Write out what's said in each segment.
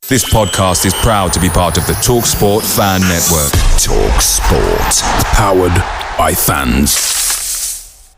This podcast is proud to be part of the TalkSport Fan Network. TalkSport. Powered by fans.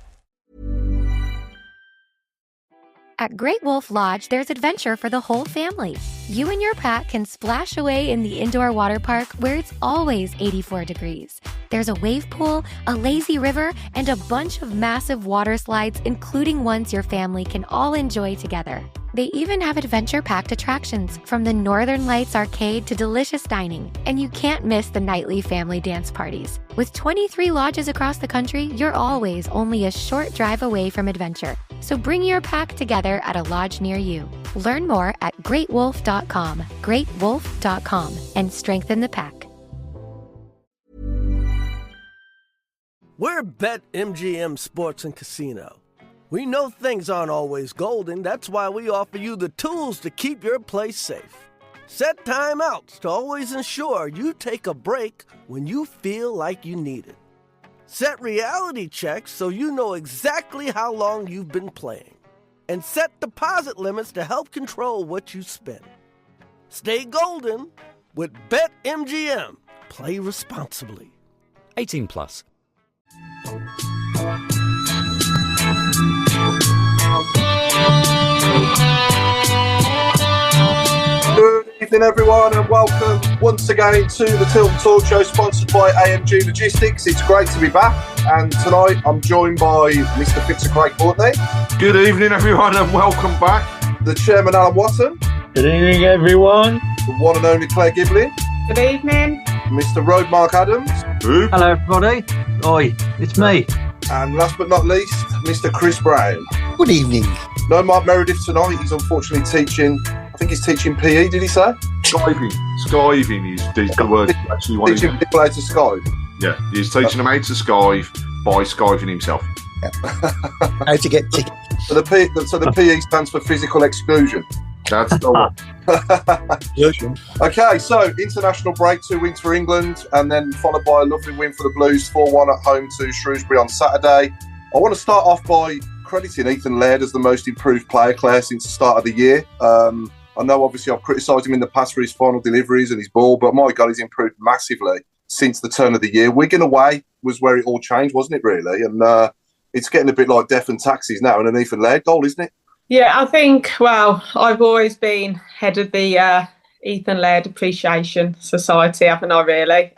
At Great Wolf Lodge, there's adventure for the whole family. You and your pack can splash away in the indoor water park where it's always 84 degrees. There's a wave pool, a lazy river, and a bunch of massive water slides, including ones your family can all enjoy together. They even have adventure-packed attractions, from the Northern Lights arcade to delicious dining, and you can't miss the nightly family dance parties. With 23 lodges across the country, you're always only a short drive away from adventure. So bring your pack together at a lodge near you. Learn more at greatwolf.com, greatwolf.com, and strengthen the pack. We're BetMGM Sports and Casino. We know things aren't always golden. That's why we offer you the tools to keep your place safe. Set timeouts to always ensure you take a break when you feel like you need it. Set reality checks so you know exactly how long you've been playing. And set deposit limits to help control what you spend. Stay golden with BetMGM. Play responsibly. 18 plus. Good evening, everyone, and welcome once again to the Tilton Talk Show, sponsored by AMG Logistics. It's great to be back, and tonight I'm joined by Mr. Fitzer Craig Courtney. Good evening, everyone, and welcome back. The Chairman Alan Watton. Good evening, everyone. The one and only Claire Giblin. Good evening. Mr. Road Mark Adams. Who? Hello, everybody. Oi, it's me. And last but not least, Mr. Chris Browne. Good evening. No Mark Meredith tonight. He's unfortunately teaching, I think he's teaching PE, did he say? Skiving is the word you actually want. Teaching people how to skive. Yeah, he's teaching them how to skive by skiving himself. Yeah. How to get tickets. So the PE stands for physical exclusion. That's the one. Okay, so international break, 2 wins for England, and then followed by a lovely win for the Blues, 4-1 at home to Shrewsbury on Saturday. I want to start off by crediting Ethan Laird as the most improved player, Claire, since the start of the year. I know obviously I've criticised him in the past for his final deliveries and his ball, but my God, he's improved massively since the turn of the year. Wigan away was where it all changed, wasn't it, really? And it's getting a bit like death and taxis now, and an Ethan Laird goal, isn't it? Yeah, I think, well, I've always been head of the Ethan Laird Appreciation Society, haven't I, really?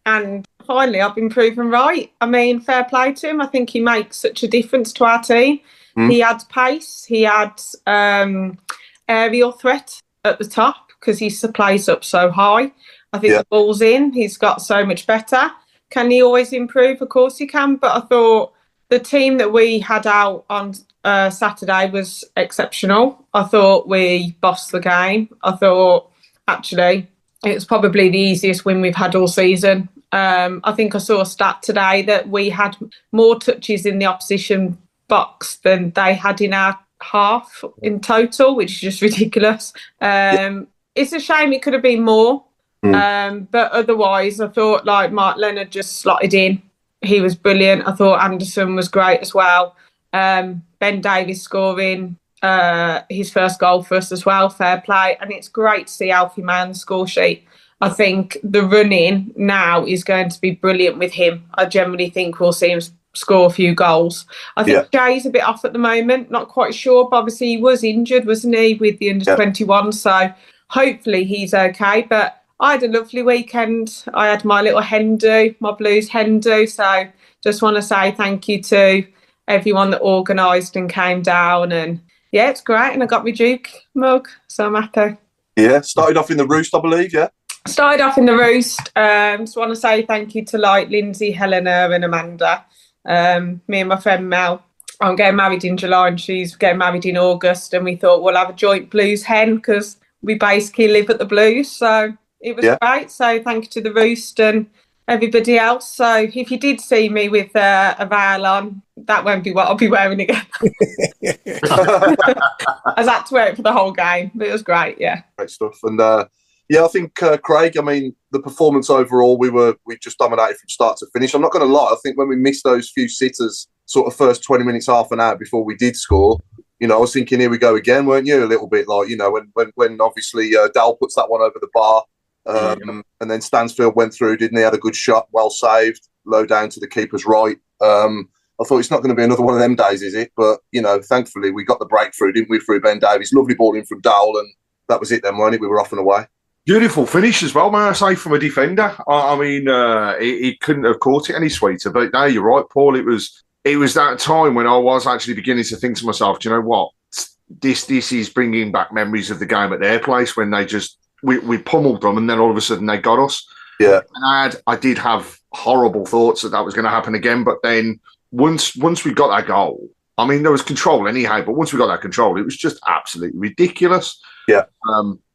And finally, I've been proven right. I mean, fair play to him. I think he makes such a difference to our team. He adds pace. He adds aerial threat at the top because he plays up so high. I think the ball's in. He's got so much better. Can he always improve? Of course he can. But I thought the team that we had out on Saturday was exceptional. I thought we bossed the game. I thought, actually, it was probably the easiest win we've had all season. I think I saw a stat today that we had more touches in the opposition box than they had in our half in total, which is just ridiculous. It's a shame it could have been more. But otherwise, I thought like Mark Leonard just slotted in. He was brilliant. I thought Anderson was great as well. Ben Davies scoring his first goal for us as well, fair play. And it's great to see Alfie May on the score sheet. I think the run-in now is going to be brilliant with him. I generally think we'll see him score a few goals. I think Jay's a bit off at the moment, not quite sure, but obviously he was injured, wasn't he, with the under-21, so hopefully he's okay. But I had a lovely weekend. I had my little hen do, my Blues hen do, so just want to say thank you to everyone that organised and came down, and yeah, it's great. And I got my Duke mug, so I'm happy. Yeah, started off in the Roost, I believe, yeah? Started off in the Roost. Just want to say thank you to like Lindsay, Helena and Amanda. Me and my friend Mel, I'm getting married in July and she's getting married in August, and we thought we'll have a joint Blues hen because we basically live at the Blues, so it was great. So thank you to the Roost and everybody else. So if you did see me with a veil on, that won't be what I'll be wearing again. I had to wear it for the whole game, but it was great, yeah. Great stuff. And I think, Craig, I mean, the performance overall, we just dominated from start to finish. I'm not going to lie, I think when we missed those few sitters, sort of first 20 minutes, half an hour before we did score, You know, I was thinking, here we go again, weren't you? A little bit like, you know, when obviously Dal puts that one over the bar, and then Stansfield went through, didn't he? Had a good shot, well saved, low down to the keeper's right. I thought it's not going to be another one of them days, is it? But, you know, thankfully we got the breakthrough, didn't we, through Ben Davies? Lovely ball in from Dowell, and that was it then, weren't it? We were off and away. Beautiful finish as well, may I say, from a defender. I mean, he couldn't have caught it any sweeter. But no, you're right, Paul. It was that time when I was actually beginning to think to myself, do you know what? This is bringing back memories of the game at their place when they just we pummeled them, and then all of a sudden they got us. Yeah, and I did have horrible thoughts that was going to happen again. But then once we got that goal, I mean, there was control anyhow. But once we got that control, it was just absolutely ridiculous. Yeah.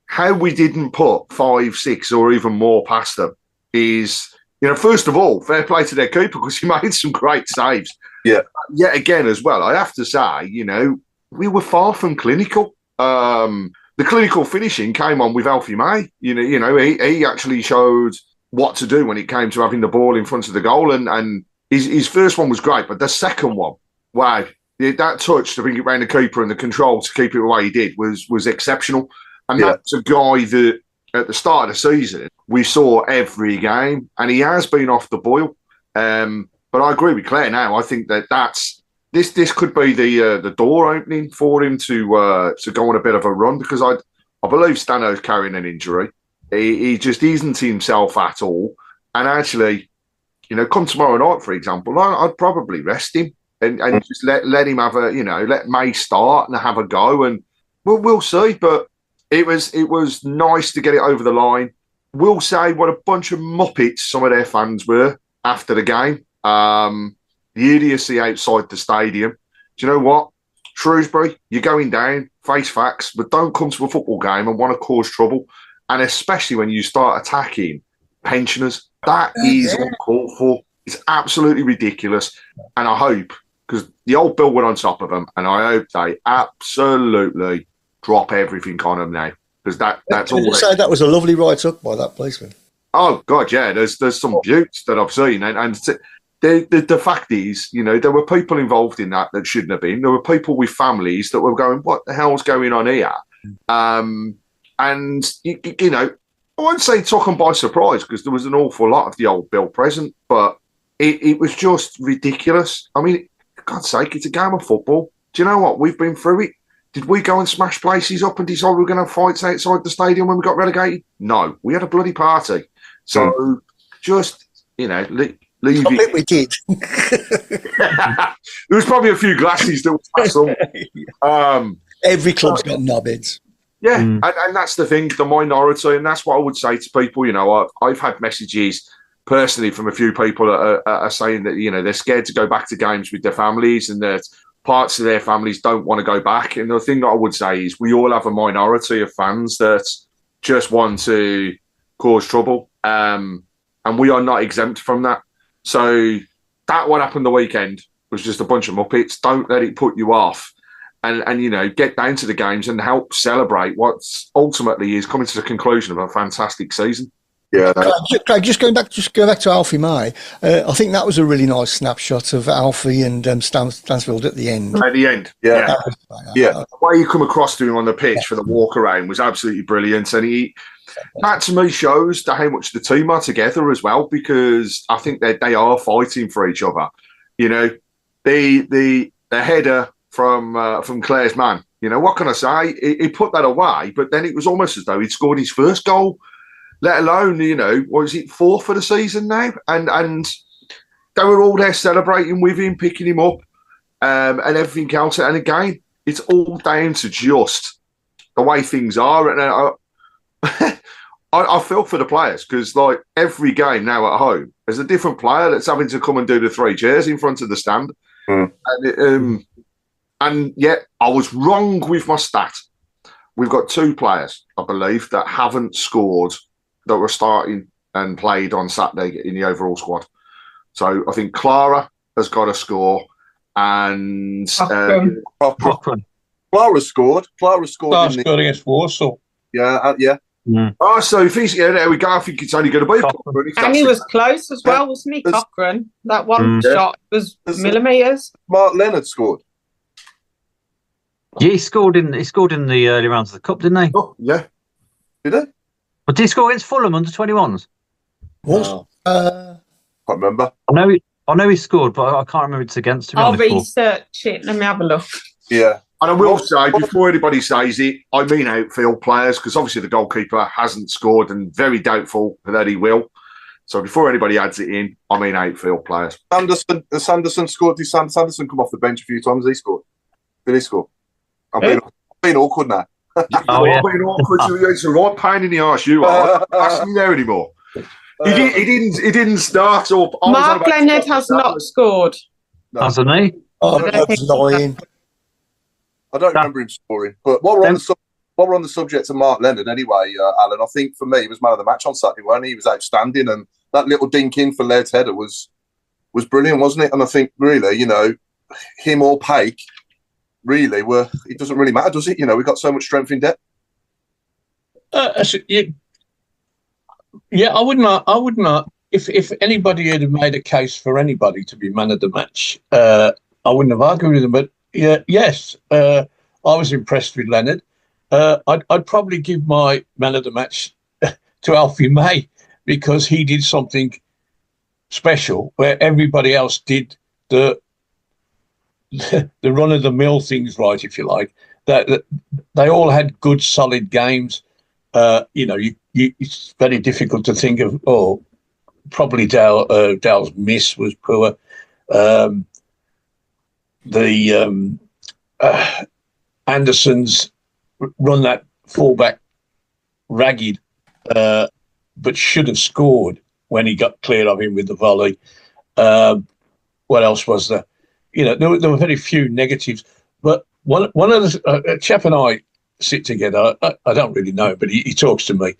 How we didn't put 5, 6, or even more past them is, you know, first of all, fair play to their keeper because he made some great saves. Yeah. Yet again, as well, I have to say, you know, we were far from clinical. The clinical finishing came on with Alfie May. You know, he actually showed what to do when it came to having the ball in front of the goal, and his first one was great, but the second one, wow, that touch to bring it round the keeper and the control to keep it the way he did was exceptional. And that's a guy that at the start of the season we saw every game, and he has been off the boil. But I agree with Claire now. I think that's this could be the door opening for him to go on a bit of a run, because I believe Stano's carrying an injury. He just isn't himself at all. And actually, you know, come tomorrow night, for example, I'd probably rest him and just let him have let May start and have a go, and we'll see. But it was nice to get it over the line. We'll say what a bunch of muppets some of their fans were after the game. The idiocy outside the stadium. Do you know what? Shrewsbury, you're going down, face facts, but don't come to a football game and want to cause trouble. And especially when you start attacking pensioners. That is uncalled for. It's absolutely ridiculous. And I hope, because the old Bill went on top of them, and I hope they absolutely drop everything on them now. Because that's all. Say that was a lovely write-up by that policeman. Oh, God, yeah. There's some buttes that I've seen. And the fact is, you know, there were people involved in that shouldn't have been. There were people with families that were going, what the hell's going on here? And, you know, I won't say took them by surprise, because there was an awful lot of the old Bill present, but it was just ridiculous. I mean, for God's sake, it's a game of football. Do you know what? We've been through it. Did we go and smash places up and decide we were going to have fights outside the stadium when we got relegated? No, we had a bloody party. So just, you know, leave it. I think we did. There was probably a few glasses that was passed. Every club's got knobheads. Yeah, and that's the thing, the minority, and that's what I would say to people. You know, I've had messages personally from a few people that are saying that, you know, they're scared to go back to games with their families, and that parts of their families don't want to go back. And the thing that I would say is we all have a minority of fans that just want to cause trouble, and we are not exempt from that. So that what happened the weekend was just a bunch of muppets. Don't let it put you off. And you know, get down to the games and help celebrate what's ultimately is coming to the conclusion of a fantastic season. Yeah, Craig, just going back to Alfie May. I think that was a really nice snapshot of Alfie and Stansfield at the end. At the end, yeah. The way you come across to him on the pitch for the walk around was absolutely brilliant, and that to me shows how much the team are together as well, because I think that they are fighting for each other. You know, the header from Claire's man. You know, what can I say? He put that away, but then it was almost as though he'd scored his first goal, let alone, you know, what is it, 4th for the season now? And they were all there celebrating with him, picking him up, and everything else. And again, it's all down to just the way things are. And I feel for the players, because, like, every game now at home, there's a different player that's having to come and do the 3 cheers in front of the stand. And yet, I was wrong with my stat. We've got 2 players, I believe, that haven't scored, that were starting and played on Saturday in the overall squad. So I think Clara has got a score, and Clara scored. Clara scored against Warsaw. Yeah. Oh, so if he's there we go. I think it's only going to be. And he was close as well, wasn't he, Cochrane? That one shot was millimetres. Mark Leonard scored. Yeah, he scored in the early rounds of the cup, didn't he? Oh, yeah. Did he? But did he score against Fulham under 21s? Was Can't remember. I know he scored, but I can't remember it's against. To be I'll honest, research it. Let me have a look. Yeah. And I will say, before anybody says it, I mean outfield players, because obviously the goalkeeper hasn't scored and very doubtful that he will. So before anybody adds it in, I mean outfield players. Sanderson scored. Did Sanderson come off the bench a few times? Did he score? Did he score? I'm being awkward now. Oh, yeah. Being awkward. It's a right pain in the arse. You are. Ask me there anymore. He didn't start up. Mark Leonard has not scored. No. Hasn't he? Oh, that's lying. I don't remember him scoring. But while we're on the subject of Mark Leonard, anyway, Alan, I think for me he was man of the match on Saturday, wasn't he? He was outstanding, and that little dink in for Laird's header was brilliant, wasn't it? And I think really, him or Paik, really, it doesn't really matter, does it? We've got so much strength in depth. Yeah, I would not. If anybody had made a case for anybody to be man of the match, I wouldn't have argued with them. But yes, I was impressed with Leonard. I'd probably give my man of the match to Alfie May, because he did something special where everybody else did the run of the mill things right, if you like. That they all had good, solid games. It's very difficult to think of. Probably Dale's miss was poor. Anderson's run that fullback ragged, but should have scored when he got cleared of him with the volley. What else was there? There were very few negatives. But one of the chap and I sit together. I don't really know, but he talks to me.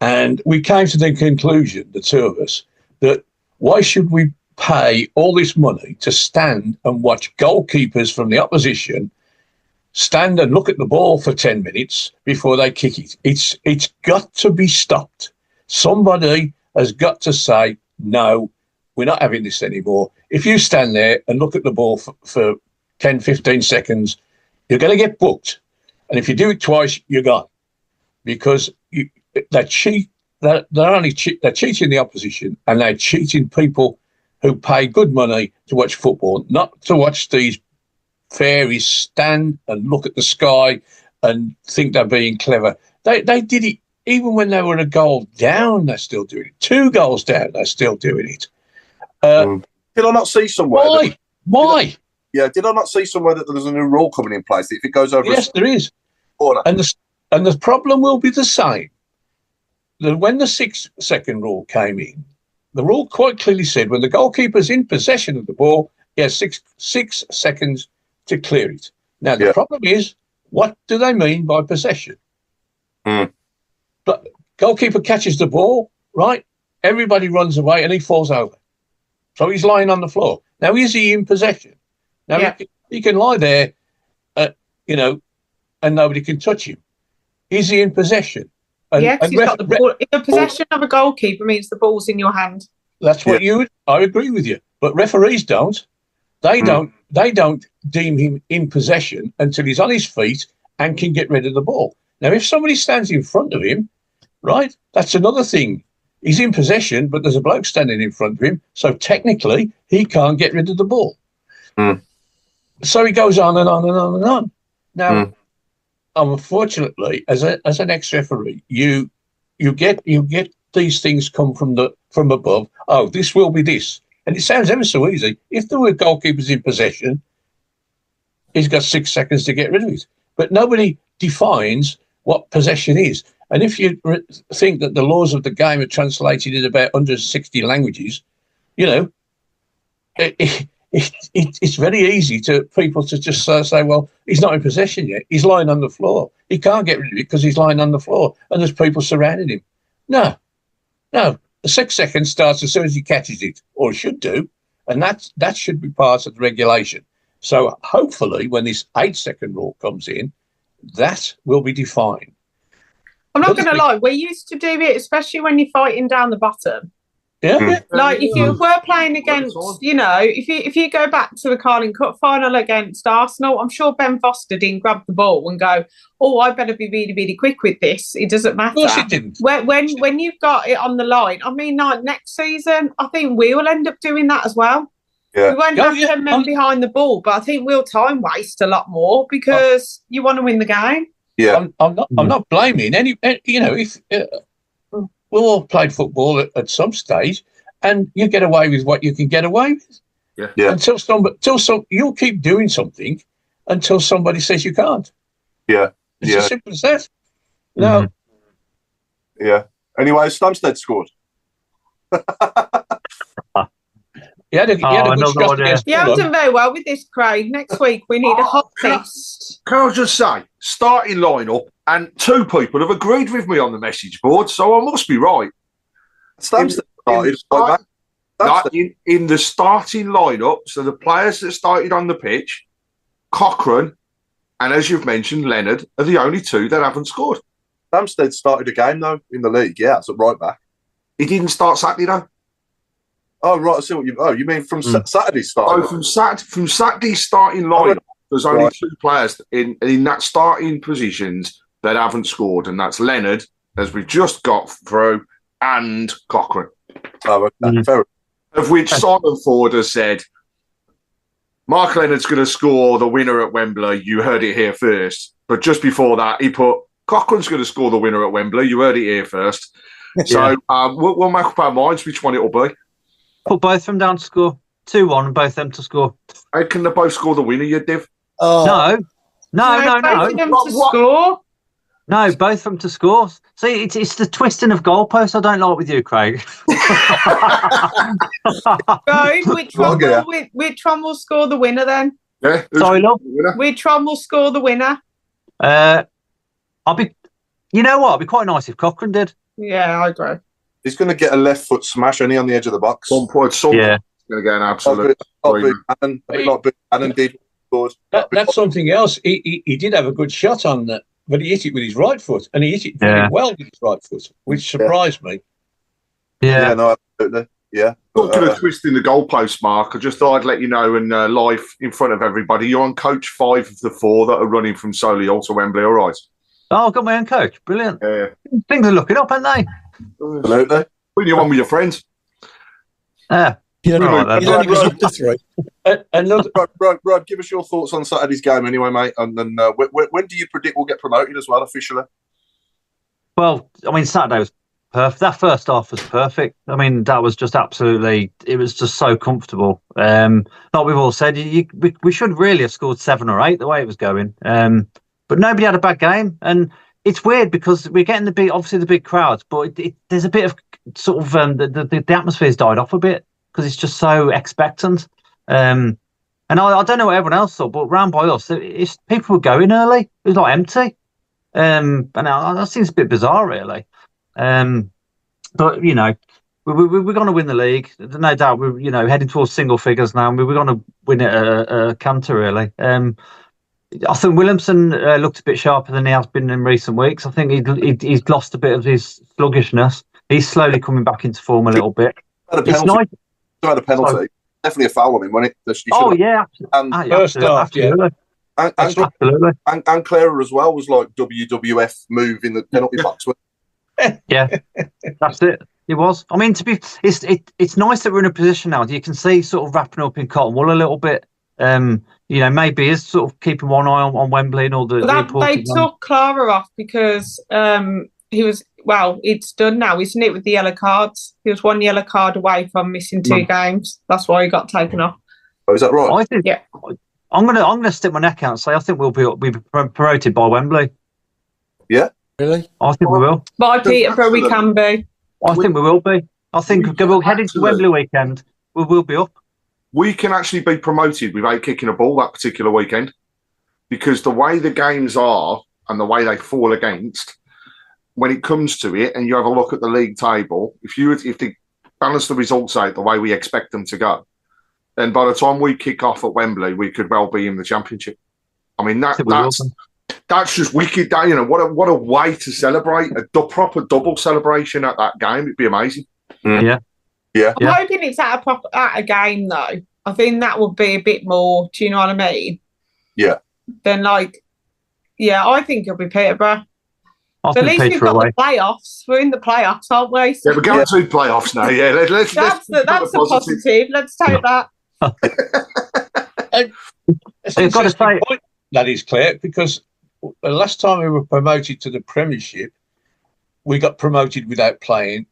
And we came to the conclusion, the two of us, that why should we pay all this money to stand and watch goalkeepers from the opposition stand and look at the ball for 10 minutes before they kick it? It's got to be stopped. Somebody has got to say, no, we're not having this anymore. If you stand there and look at the ball for 10, 15 seconds, you're going to get booked. And if you do it twice, you're gone. Because they're cheating the opposition, and they're cheating people who pay good money to watch football, not to watch these fairies stand and look at the sky and think they're being clever. They did it even when they were a goal down. They're still doing it. 2 goals down, they're still doing it. Did I not see somewhere? Why? Did I not see somewhere that there's a new rule coming in place that if it goes over? Yes, there is. Corner. And the problem will be the same. When the 6-second rule came in, the rule quite clearly said when the goalkeeper's in possession of the ball, he has 6 seconds to clear it. Now, the problem is, what do they mean by possession? But goalkeeper catches the ball, right? Everybody runs away and he falls over. So he's lying on the floor. Now, is he in possession? Now, he can lie there, and nobody can touch him. Is he in possession? Because he's got the ball. The possession of a goalkeeper means the ball's in your hand. That's what I agree with you. But referees don't. They don't deem him in possession until he's on his feet and can get rid of the ball. Now, if somebody stands in front of him, right, that's another thing. He's in possession, but there's a bloke standing in front of him, so technically he can't get rid of the ball. So he goes on and on and on and on. Now, unfortunately, as an ex-referee, you get these things come from above. Oh, this will be this, and it sounds ever so easy. If there were goalkeepers in possession, he's got 6 seconds to get rid of it. But nobody defines what possession is. And if you think that the laws of the game are translated in about 160 languages, it's very easy to people to just say, well, he's not in possession yet. He's lying on the floor. He can't get rid of it because he's lying on the floor and there's people surrounding him. No. The 6 seconds starts as soon as he catches it, or should do, and that should be part of the regulation. So hopefully when this 8-second rule comes in, that will be defined. I'm not going to lie, we used to do it, especially when you're fighting down the bottom. Yeah. Like if you were playing against, if you go back to the Carling Cup final against Arsenal, I'm sure Ben Foster didn't grab the ball and go, "Oh, I better be really, really quick with this." It doesn't matter. Of course it didn't. When you've got it on the line, I mean, like next season, I think we will end up doing that as well. Yeah. We won't have 10 men behind the ball, but I think we'll time waste a lot more because you want to win the game. Yeah, I'm not blaming any. If we all played football at some stage, and you get away with what you can get away with. Yeah. Until you'll keep doing something until somebody says you can't. Yeah. It's as simple as that. No. Yeah. Anyway, Stamstead scored. He had a good shot against Yeah, I'm doing very well with this, Craig. Next week we need a hot fist. Can I just say, starting lineup, and 2 people have agreed with me on the message board, so I must be right. Stamstead in the starting lineup, so the players that started on the pitch, Cochrane, and as you've mentioned, Leonard, are the only 2 that haven't scored. Stamstead started a game, though, in the league. Yeah, it's a right back. He didn't start Saturday, though. Oh, right. I see what you... Oh, you mean from Saturday's start? Oh, from Saturday's starting lineup, there's only 2 players in that starting positions that haven't scored, and that's Leonard, as we've just got through, and Cochrane. Oh, okay. Fair enough. Of which Simon Ford has said, Mark Leonard's going to score the winner at Wembley. You heard it here first. But just before that, he put, Cochrane's going to score the winner at Wembley. You heard it here first. So we'll make up our minds which one it'll be. Put both of them down to score. 2-1 and both them to score. How can they both score the winner, you div? No. Both of them to score. No, both of them to score. See, it's the twisting of goalposts I don't like with you, Craig. Right, which one will score the winner then? Yeah. Sorry, love. Which one will score the winner? You know what? It'd be quite nice if Cochrane did. Yeah, I agree. He's going to get a left foot smash only on the edge of the box. Some point, he's going to get an absolute. A bit like Buchanan did. That's something else. He did have a good shot on that, but he hit it with his right foot, and he hit it very well with his right foot, which surprised me. Yeah, no, absolutely. Yeah. Talking of twisting the goalpost, Mark, I just thought I'd let you know and live in front of everybody, you're on coach 5 of the 4 that are running from Solihull to Wembley, all right? Oh, I've got my own coach. Brilliant. Yeah. Things are looking up, aren't they? Absolutely. When you're on with your friends. Yeah. Rod, give us your thoughts on Saturday's game anyway, mate. And then when do you predict we'll get promoted as well officially? Well, I mean, Saturday was perfect. That first half was perfect. I mean, that was just absolutely, it was just so comfortable. Like we've all said, we should really have scored 7 or 8 the way it was going. But nobody had a bad game. And it's weird because we're getting the big crowds, but there's a bit of sort of, the atmosphere's died off a bit because it's just so expectant. And I don't know what everyone else thought, but round by us, people were going early. It was like empty. And that seems a bit bizarre, really. But you know, we're going to win the league, no doubt. We're heading towards single figures now, and we're going to win it a canter, really. I think Williamson looked a bit sharper than he has been in recent weeks. I think he's lost a bit of his sluggishness. He's slowly coming back into form a little bit. It's nice. Had a penalty. Sorry. Definitely a foul on him, wasn't it? First half, absolutely. Absolutely. And Clara as well was like WWF move in the penalty box. Yeah, that's it. It was. I mean, it's nice that we're in a position now. You can see sort of wrapping up in cotton wool a little bit. Maybe is sort of keeping one eye on Wembley and all the. They took Clara off because he was. Well, it's done now, isn't it? With the yellow cards, he was 1 yellow card away from missing 2 games. That's why he got taken off. Oh, is that right? I think. Yeah. I'm gonna stick my neck out and say I think we'll be promoted by Wembley. Yeah, really? I think we will. By Peterborough, we can be. I think we will be. I think we'll head into Wembley weekend. We will be up. We can actually be promoted without kicking a ball that particular weekend because the way the games are and the way they fall against, when it comes to it, and you have a look at the league table, if they balance the results out the way we expect them to go, then by the time we kick off at Wembley, we could well be in the Championship. I mean, that's just wicked. What a way to celebrate a proper double celebration at that game. It'd be amazing. Yeah. Yeah. I'm hoping it's at a game though. I think that would be a bit more. Do you know what I mean? Yeah. Then I think it'll be Peterborough. I At least we've got the playoffs. We're in the playoffs, aren't we? Yeah, we're going to playoffs now. Yeah, that's a positive. Let's take that. It's an interesting point, that is, Claire, because the last time we were promoted to the Premiership, we got promoted without playing.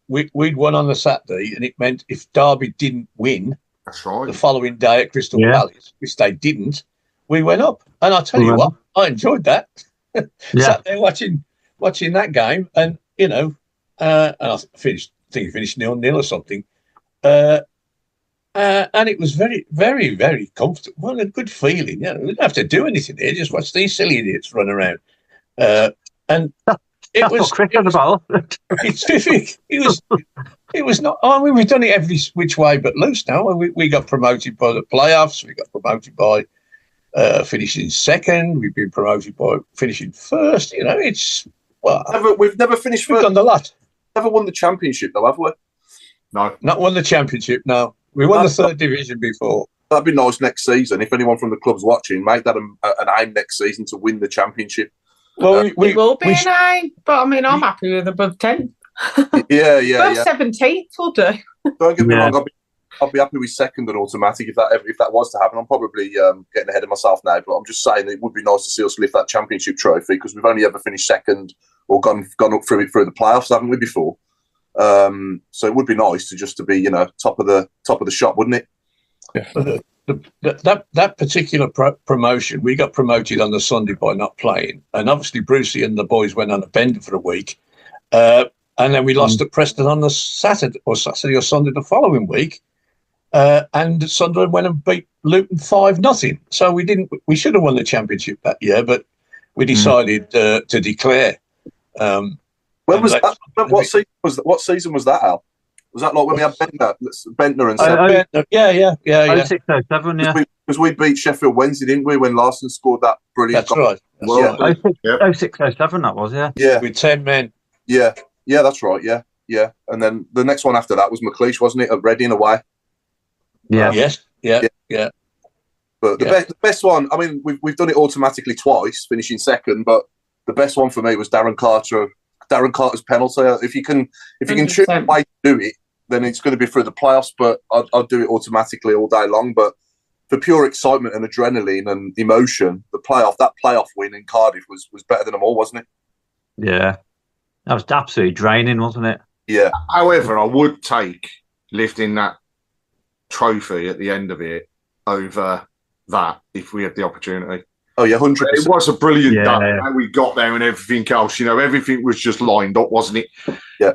We'd won on the Saturday, and it meant if Derby didn't win that's right. the following day at Crystal Palace, which they didn't, we went up. And I'll tell you what, I enjoyed that. Sat there watching that game, and and I finished 0-0 or something. And it was very, very, very comfortable. Well, a good feeling. We didn't have to do anything here. Just watch these silly idiots run around. And it was cricket about. It's terrific. It was not. I mean, we've done it every which way but loose now. We got promoted by the playoffs. We got promoted by finishing second. We've been promoted by finishing first. It's we've never finished. We've done the lot. Never won the championship though, have we? No, not won the championship. No, we won the third division before. That'd be nice next season. If anyone from the club's watching, make that an aim next season to win the championship. Well, we will be an aim, but I mean, I'm happy with above 10. Yeah. Above 17th will do. Don't get me wrong. I'll be happy with second and automatic if that was to happen. I'm probably getting ahead of myself now, but I'm just saying it would be nice to see us lift that championship trophy because we've only ever finished second or gone up through the playoffs, haven't we, before? So it would be nice to be top of the shop, wouldn't it? Yeah. That particular promotion, we got promoted on the Sunday by not playing, and obviously Brucey and the boys went on a bender for a week, and then we lost at Preston on the Saturday or Sunday the following week, and Sunderland went and beat Luton 5-0. So we should have won the championship that year, but we decided to declare. When was that? What season was that, Al? Was that like when we had Bentner and Bentner? Yeah. 06-07, yeah. Because we beat Sheffield Wednesday, didn't we, when Larson scored that brilliant goal? That's right. 06-07 that was, yeah. Yeah. With 10 men. Yeah, that's right, yeah. And then the next one after that was McLeish, wasn't it, at Reading away? Yeah. Yes, yeah. But the best one, I mean, we've done it automatically twice, finishing second, but the best one for me was Darren Carter's penalty. If you can choose a way to do it, then it's going to be through the playoffs, but I'll do it automatically all day long. But for pure excitement and adrenaline and emotion, that playoff win in Cardiff was better than them all, wasn't it? Yeah. That was absolutely draining, wasn't it? Yeah. However, I would take lifting that trophy at the end of it over that if we had the opportunity. Oh, yeah, 100%. It was a brilliant day. How we got there and everything else. Everything was just lined up, wasn't it? Yeah.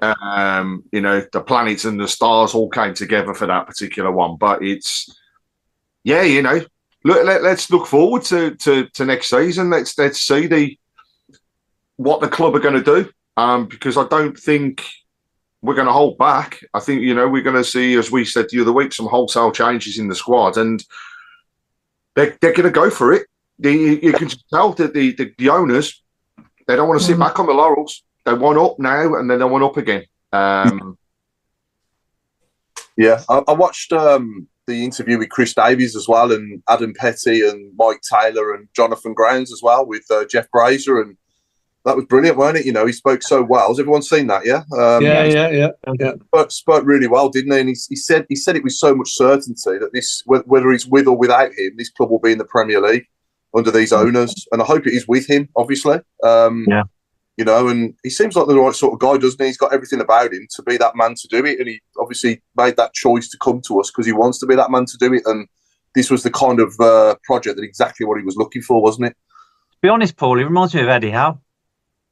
The planets and the stars all came together for that particular one. But it's, let's look forward to next season. Let's see what the club are going to do. Because I don't think we're going to hold back. I think, we're going to see, as we said the other week, some wholesale changes in the squad. And they're going to go for it. You can tell that the owners, they don't want to sit back on the laurels. They want up now and then they want up again. Yeah, I watched the interview with Chris Davies as well, and Adam Petty and Mike Taylor and Jonathan Grounds as well with Jeff Brazier, and that was brilliant, weren't it? He spoke so well. Has everyone seen that? Yeah. Yeah. Spoke really well, didn't he? And he said it with so much certainty that this, whether he's with or without him, this club will be in the Premier League under these owners, and I hope it is with him, obviously. And he seems like the right sort of guy, doesn't he? He's got everything about him to be that man to do it, and he obviously made that choice to come to us because he wants to be that man to do it, and this was the kind of project that exactly what he was looking for, wasn't it? To be honest, Paul, he reminds me of Eddie Howe.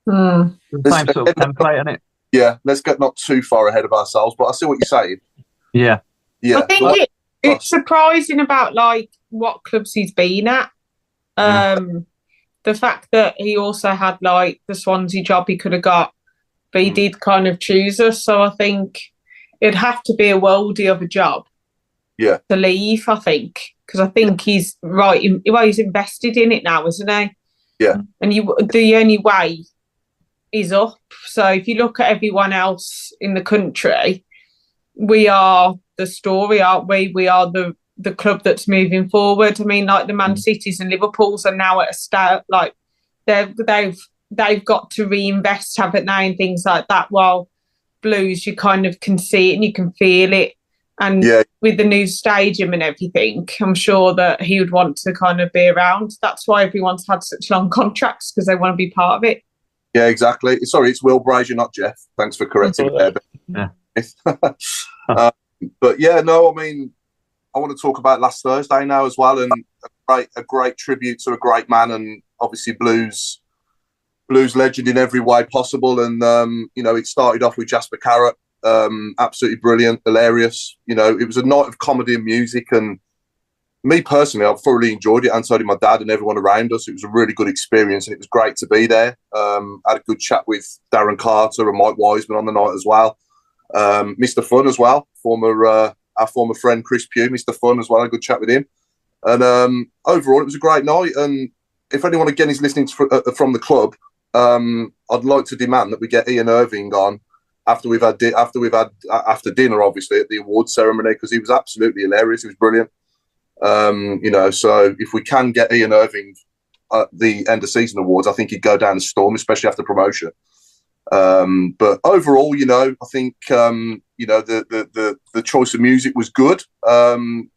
The same sort of template, isn't it? Yeah, let's get not too far ahead of ourselves, but I see what you're saying. Yeah. I think it's surprising about what clubs he's been at. The fact that he also had the Swansea job he could have got, but he did kind of choose us. So I think it'd have to be a worldie of a job to leave, I think. Because I think he's right. He's invested in it now, isn't he? Yeah. And the only way is up. So if you look at everyone else in the country, we are the story, aren't we? We are the club that's moving forward. I mean, like the Man Cities and Liverpools are now at a state like they've got to reinvest, haven't they, and things like that. While Blues, you kind of can see it and you can feel it. And with the new stadium and everything, I'm sure that he would want to kind of be around. That's why everyone's had such long contracts, because they want to be part of it. Yeah, exactly. Sorry, it's Will Brazier, not Jeff. Thanks for correcting me there. Yeah. But yeah, no, I mean, I want to talk about last Thursday now as well, and a great tribute to a great man, and obviously Blues legend in every way possible. And it started off with Jasper Carrott, absolutely brilliant, hilarious. It was a night of comedy and music, and me personally, I thoroughly enjoyed it, and so did my dad and everyone around us. It was a really good experience, and it was great to be there. I had a good chat with Darren Carter and Mike Wiseman on the night as well. Mr. Fun as well, our former friend Chris Pugh, Mr. Fun as well, a good chat with him. And overall, it was a great night. And if anyone again is listening from the club, I'd like to demand that we get Ian Irving on after dinner, obviously, at the awards ceremony, because he was absolutely hilarious. He was brilliant. So if we can get Ian Irving at the end of season awards, I think he'd go down the storm, especially after promotion. But overall, I think the choice of music was good.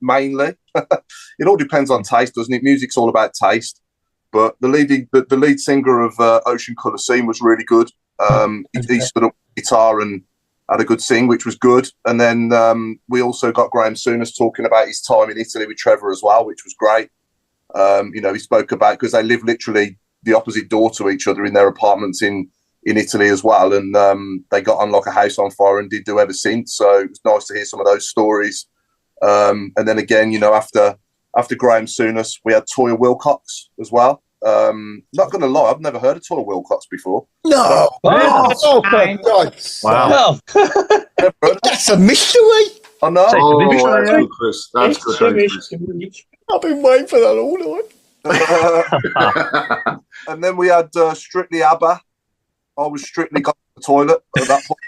Mainly, it all depends on taste, doesn't it? Music's all about taste. But the lead singer of Ocean Colour Scene was really good. He stood up with guitar and had a good sing, which was good. And then we also got Graham Souness talking about his time in Italy with Trevor as well, which was great. He spoke about, because they live literally the opposite door to each other in their apartments in Italy as well, and they got on like a house on fire and did do ever since. So it was nice to hear some of those stories. And then again, after Graham Souness, we had Toya Wilcox as well. Not going to lie, I've never heard of Toya Wilcox before. No, Wow, that's a mystery. I know. That's good, Chris. That's good. I've been waiting for that all night. And then we had Strictly ABBA. I was strictly got to the toilet at that point.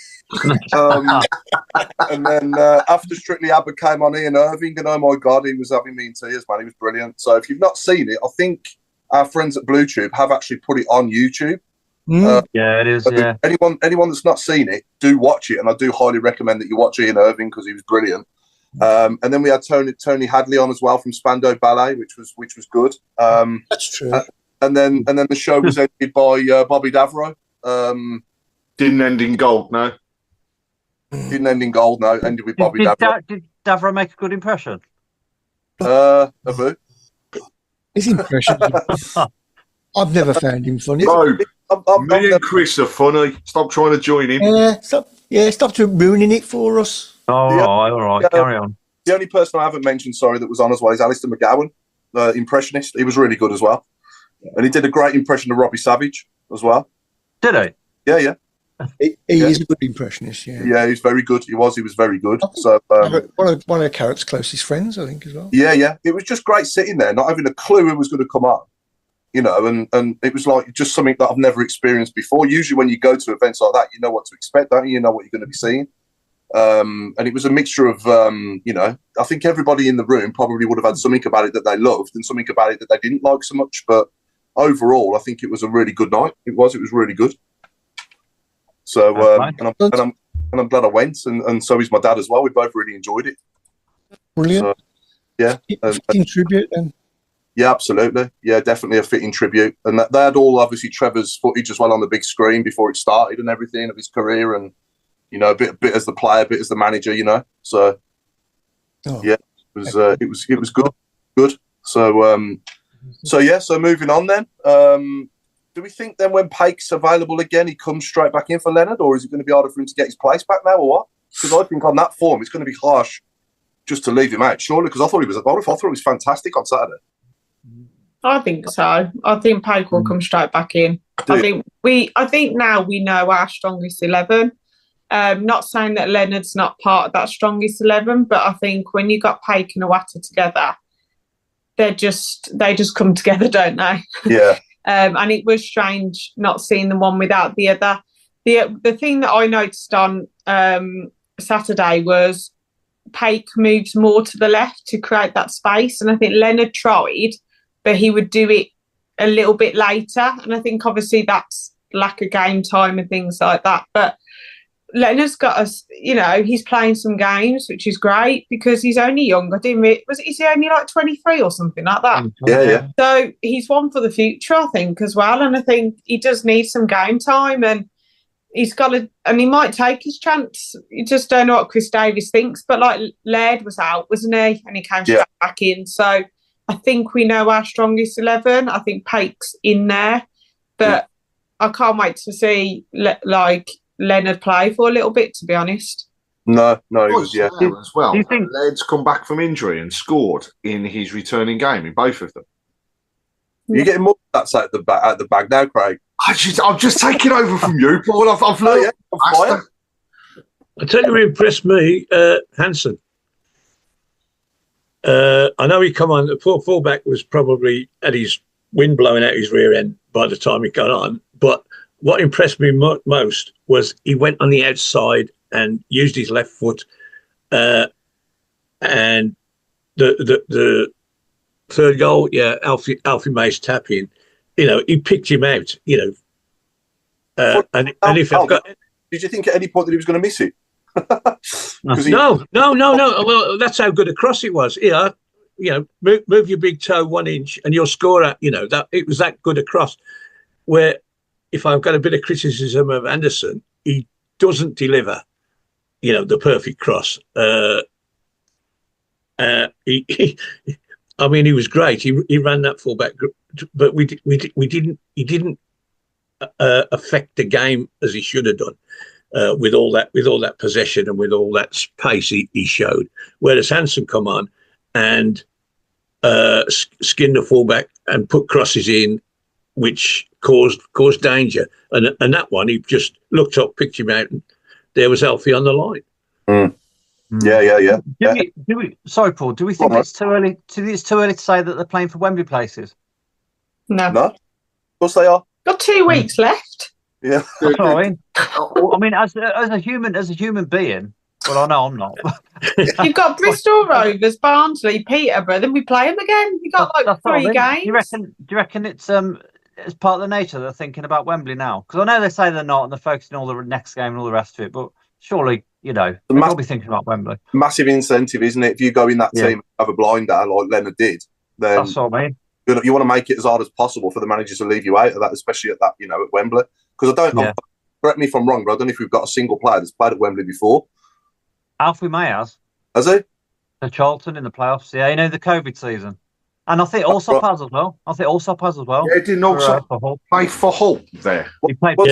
And then after Strictly ABBA came on Ian Irving, and oh my God, he was having me in tears, man. He was brilliant. So if you've not seen it, I think our friends at BlueTube have actually put it on YouTube. Yeah, it is. Yeah. Anyone that's not seen it, do watch it, and I do highly recommend that you watch Ian Irving, because he was brilliant. And then we had Tony Hadley on as well from Spandau Ballet, which was good. That's true. And then the show was ended by Bobby Davro. Didn't end in gold, no. Didn't end in gold, no. Ended with Bobby Davro. Did Davro make a good impression? Of who? His impression. I've never found him funny. No, me and Chris are funny. Stop trying to join in. Stop ruining it for us. All right, carry on. The only person I haven't mentioned, that was on as well, is Alistair McGowan, the impressionist. He was really good as well. And he did a great impression of Robbie Savage as well. Did he? Yeah. He is a good impressionist, yeah. Yeah, he's very good. He was very good. So one of Carrot's closest friends, I think, as well. Yeah. It was just great sitting there, not having a clue who was going to come on. And it was like just something that I've never experienced before. Usually when you go to events like that, you know what to expect, don't you? You know what you're going to be seeing. And it was a mixture of, I think everybody in the room probably would have had something about it that they loved and something about it that they didn't like so much. But overall, I think it was a really good night. It was really good. So, and I'm glad I went, and so is my dad as well. We both really enjoyed it. Brilliant. So, yeah. Fitting tribute then. Yeah, absolutely. Yeah, definitely a fitting tribute. And they had all, obviously, Trevor's footage as well on the big screen before it started and everything of his career, and, a bit as the player, a bit as the manager, So, yeah, it was good. So moving on then. Do we think then when Pake's available again, he comes straight back in for Leonard, or is it going to be harder for him to get his place back now, or what? Because I think on that form, it's going to be harsh just to leave him out, surely, because I thought he was fantastic on Saturday. I think so. I think Pake will come straight back in. I think now we know our strongest 11. Not saying that Leonard's not part of that strongest 11, but I think when you got Pake and Watton together, they just come together, don't they? Yeah. And it was strange not seeing the one without the other. The thing that I noticed on Saturday was Paik moves more to the left to create that space. And I think Leonard tried, but he would do it a little bit later. And I think obviously that's lack of game time and things like that. But Leonard's got us, he's playing some games, which is great because he's only young. Is he only like 23 or something like that? Yeah. So he's one for the future, I think, as well. And I think he does need some game time, and he's got and he might take his chance. You just don't know what Chris Davies thinks. But like Laird was out, wasn't he? And he came straight back in. So I think we know our strongest 11. I think Paik's in there, but I can't wait to see Leonard play for a little bit, to be honst. No, he was as well. Do you think Laird's come back from injury and scored in his returning game in both of them? You're getting more that's out the bag now, Craig. I'm just taking over from you, Paul. I've learned. I tell you, who impressed me, Hansen. I know he come on. The fullback was probably at his wind blowing out his rear end by the time he got on, but what impressed me most was he went on the outside and used his left foot, and the third goal, Alfie May's tap in. He picked him out. And if I've got, did you think at any point that he was going to miss it? No. Well, that's how good a cross it was. Move your big toe 1 inch and you'll score at. That it was that good a cross. Where if I've got a bit of criticism of Anderson, he doesn't deliver, the perfect cross. He was great. He ran that fullback, but we didn't. He didn't affect the game as he should have done with all that possession and with all that pace he showed. Whereas Hansen come on and skinned the fullback and put crosses in, which caused danger. And that one, he just looked up, picked him out, and there was Alfie on the line. Yeah. Sorry, Paul. Do we think it's too early? It's too early to say that they're playing for Wembley places? No. Of course they are. Got 2 weeks left. Yeah. That's what I mean, as a human being. Well, I know I'm not. You've got Bristol Rovers, Barnsley, Peterborough. Then we play them again. You got like 3 games. Do you reckon it's part of the nature they're thinking about Wembley now? Because I know they say they're not, and they're focusing on the next game and all the rest of it. But surely, they'll be thinking about Wembley. Massive incentive, isn't it? If you go in that team and have a blinder like Leonard did, then that's what I mean. You want to make it as hard as possible for the managers to leave you out of that, especially at that, at Wembley. Because correct me if I'm wrong, but I don't know if we've got a single player that's played at Wembley before. Alfie May has. Has he? The Charlton in the playoffs, the COVID season. And I think Allsop has as well. Yeah, he didn't also play for Hull there. He played for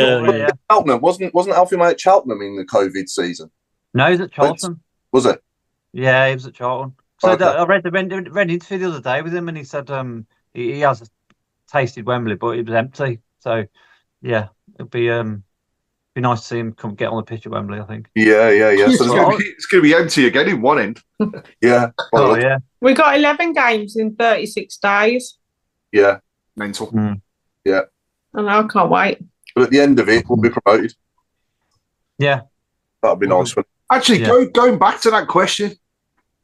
Cheltenham. Wasn't Alfie May at Cheltenham in the COVID season? No, he's at Charlton. Was it? Yeah, he was at Charlton. So I read an interview the other day with him, and he said he has tasted Wembley, but it was empty. So, yeah, it'd be nice to see him come get on the pitch at Wembley, I think. Yeah. So it's going to be empty again in one end. Yeah. Yeah. We got 11 games in 36 days. Yeah. Mental. Yeah. And I can't wait. But at the end of it, we'll be promoted. Yeah. That'd be nice. Actually, going back to that question,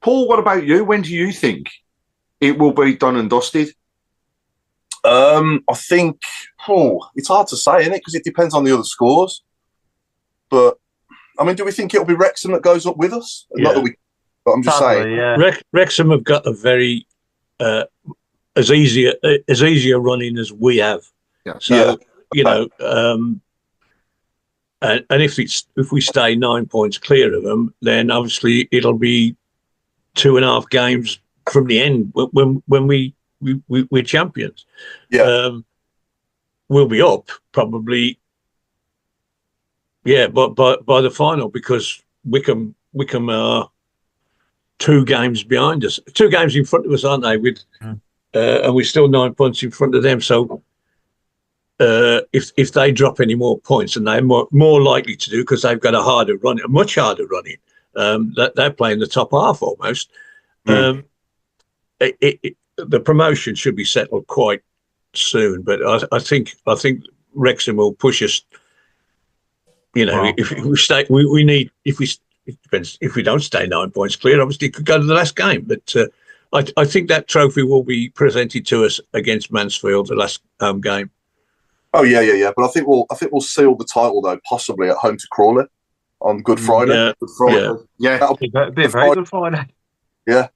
Paul, what about you? When do you think it will be done and dusted? I think it's hard to say, isn't it? Because it depends on the other scores. But I mean, do we think it'll be Wrexham that goes up with us? Yeah. Not that we, but I'm just saying. Yeah. Wrexham have got a very as easy a run-in as we have. Yeah. So and if we stay 9 points clear of them, then obviously it'll be 2.5 games from the end when we're champions. Yeah. We'll be up probably. Yeah, but by the final, because Wickham are 2 games behind us, 2 games in front of us, aren't they? And we're still 9 points in front of them. So if they drop any more points, and they're more likely to do because they've got a much harder running, that they're playing the top half almost. The promotion should be settled quite soon, but I think Wrexham will push us. If we stay, we need it depends. If we don't stay 9 points clear, obviously it could go to the last game. But I think that trophy will be presented to us against Mansfield, the last home game. Oh yeah. But I think we'll seal the title though, possibly at home to Crawley on Good Friday. Yeah, Good Friday. Yeah. It'll be a very good Friday. Yeah.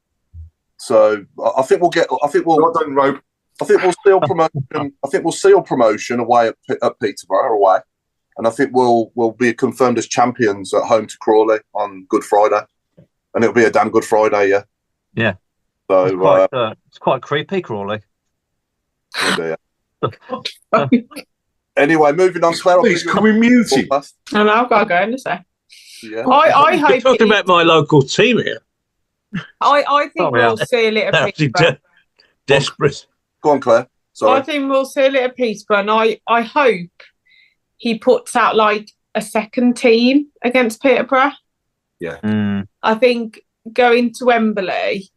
So I think we'll seal promotion. I think we'll seal promotion away at Peterborough away, and I think we'll be confirmed as champions at home to Crawley on Good Friday, and it'll be a damn good Friday. Yeah. Yeah. So it's quite creepy, Crawley. Oh dear. Anyway, moving on, Claire. Please, can we mute it? I know, I've got to go in a sec. Yeah. I hope You're talking about my local team here. I think we'll seal it at Peterborough. Desperate. Go on, Claire. Sorry. I think we'll seal it at Peterborough, and I hope he puts out like a second team against Peterborough. Yeah. I think going to Wembley.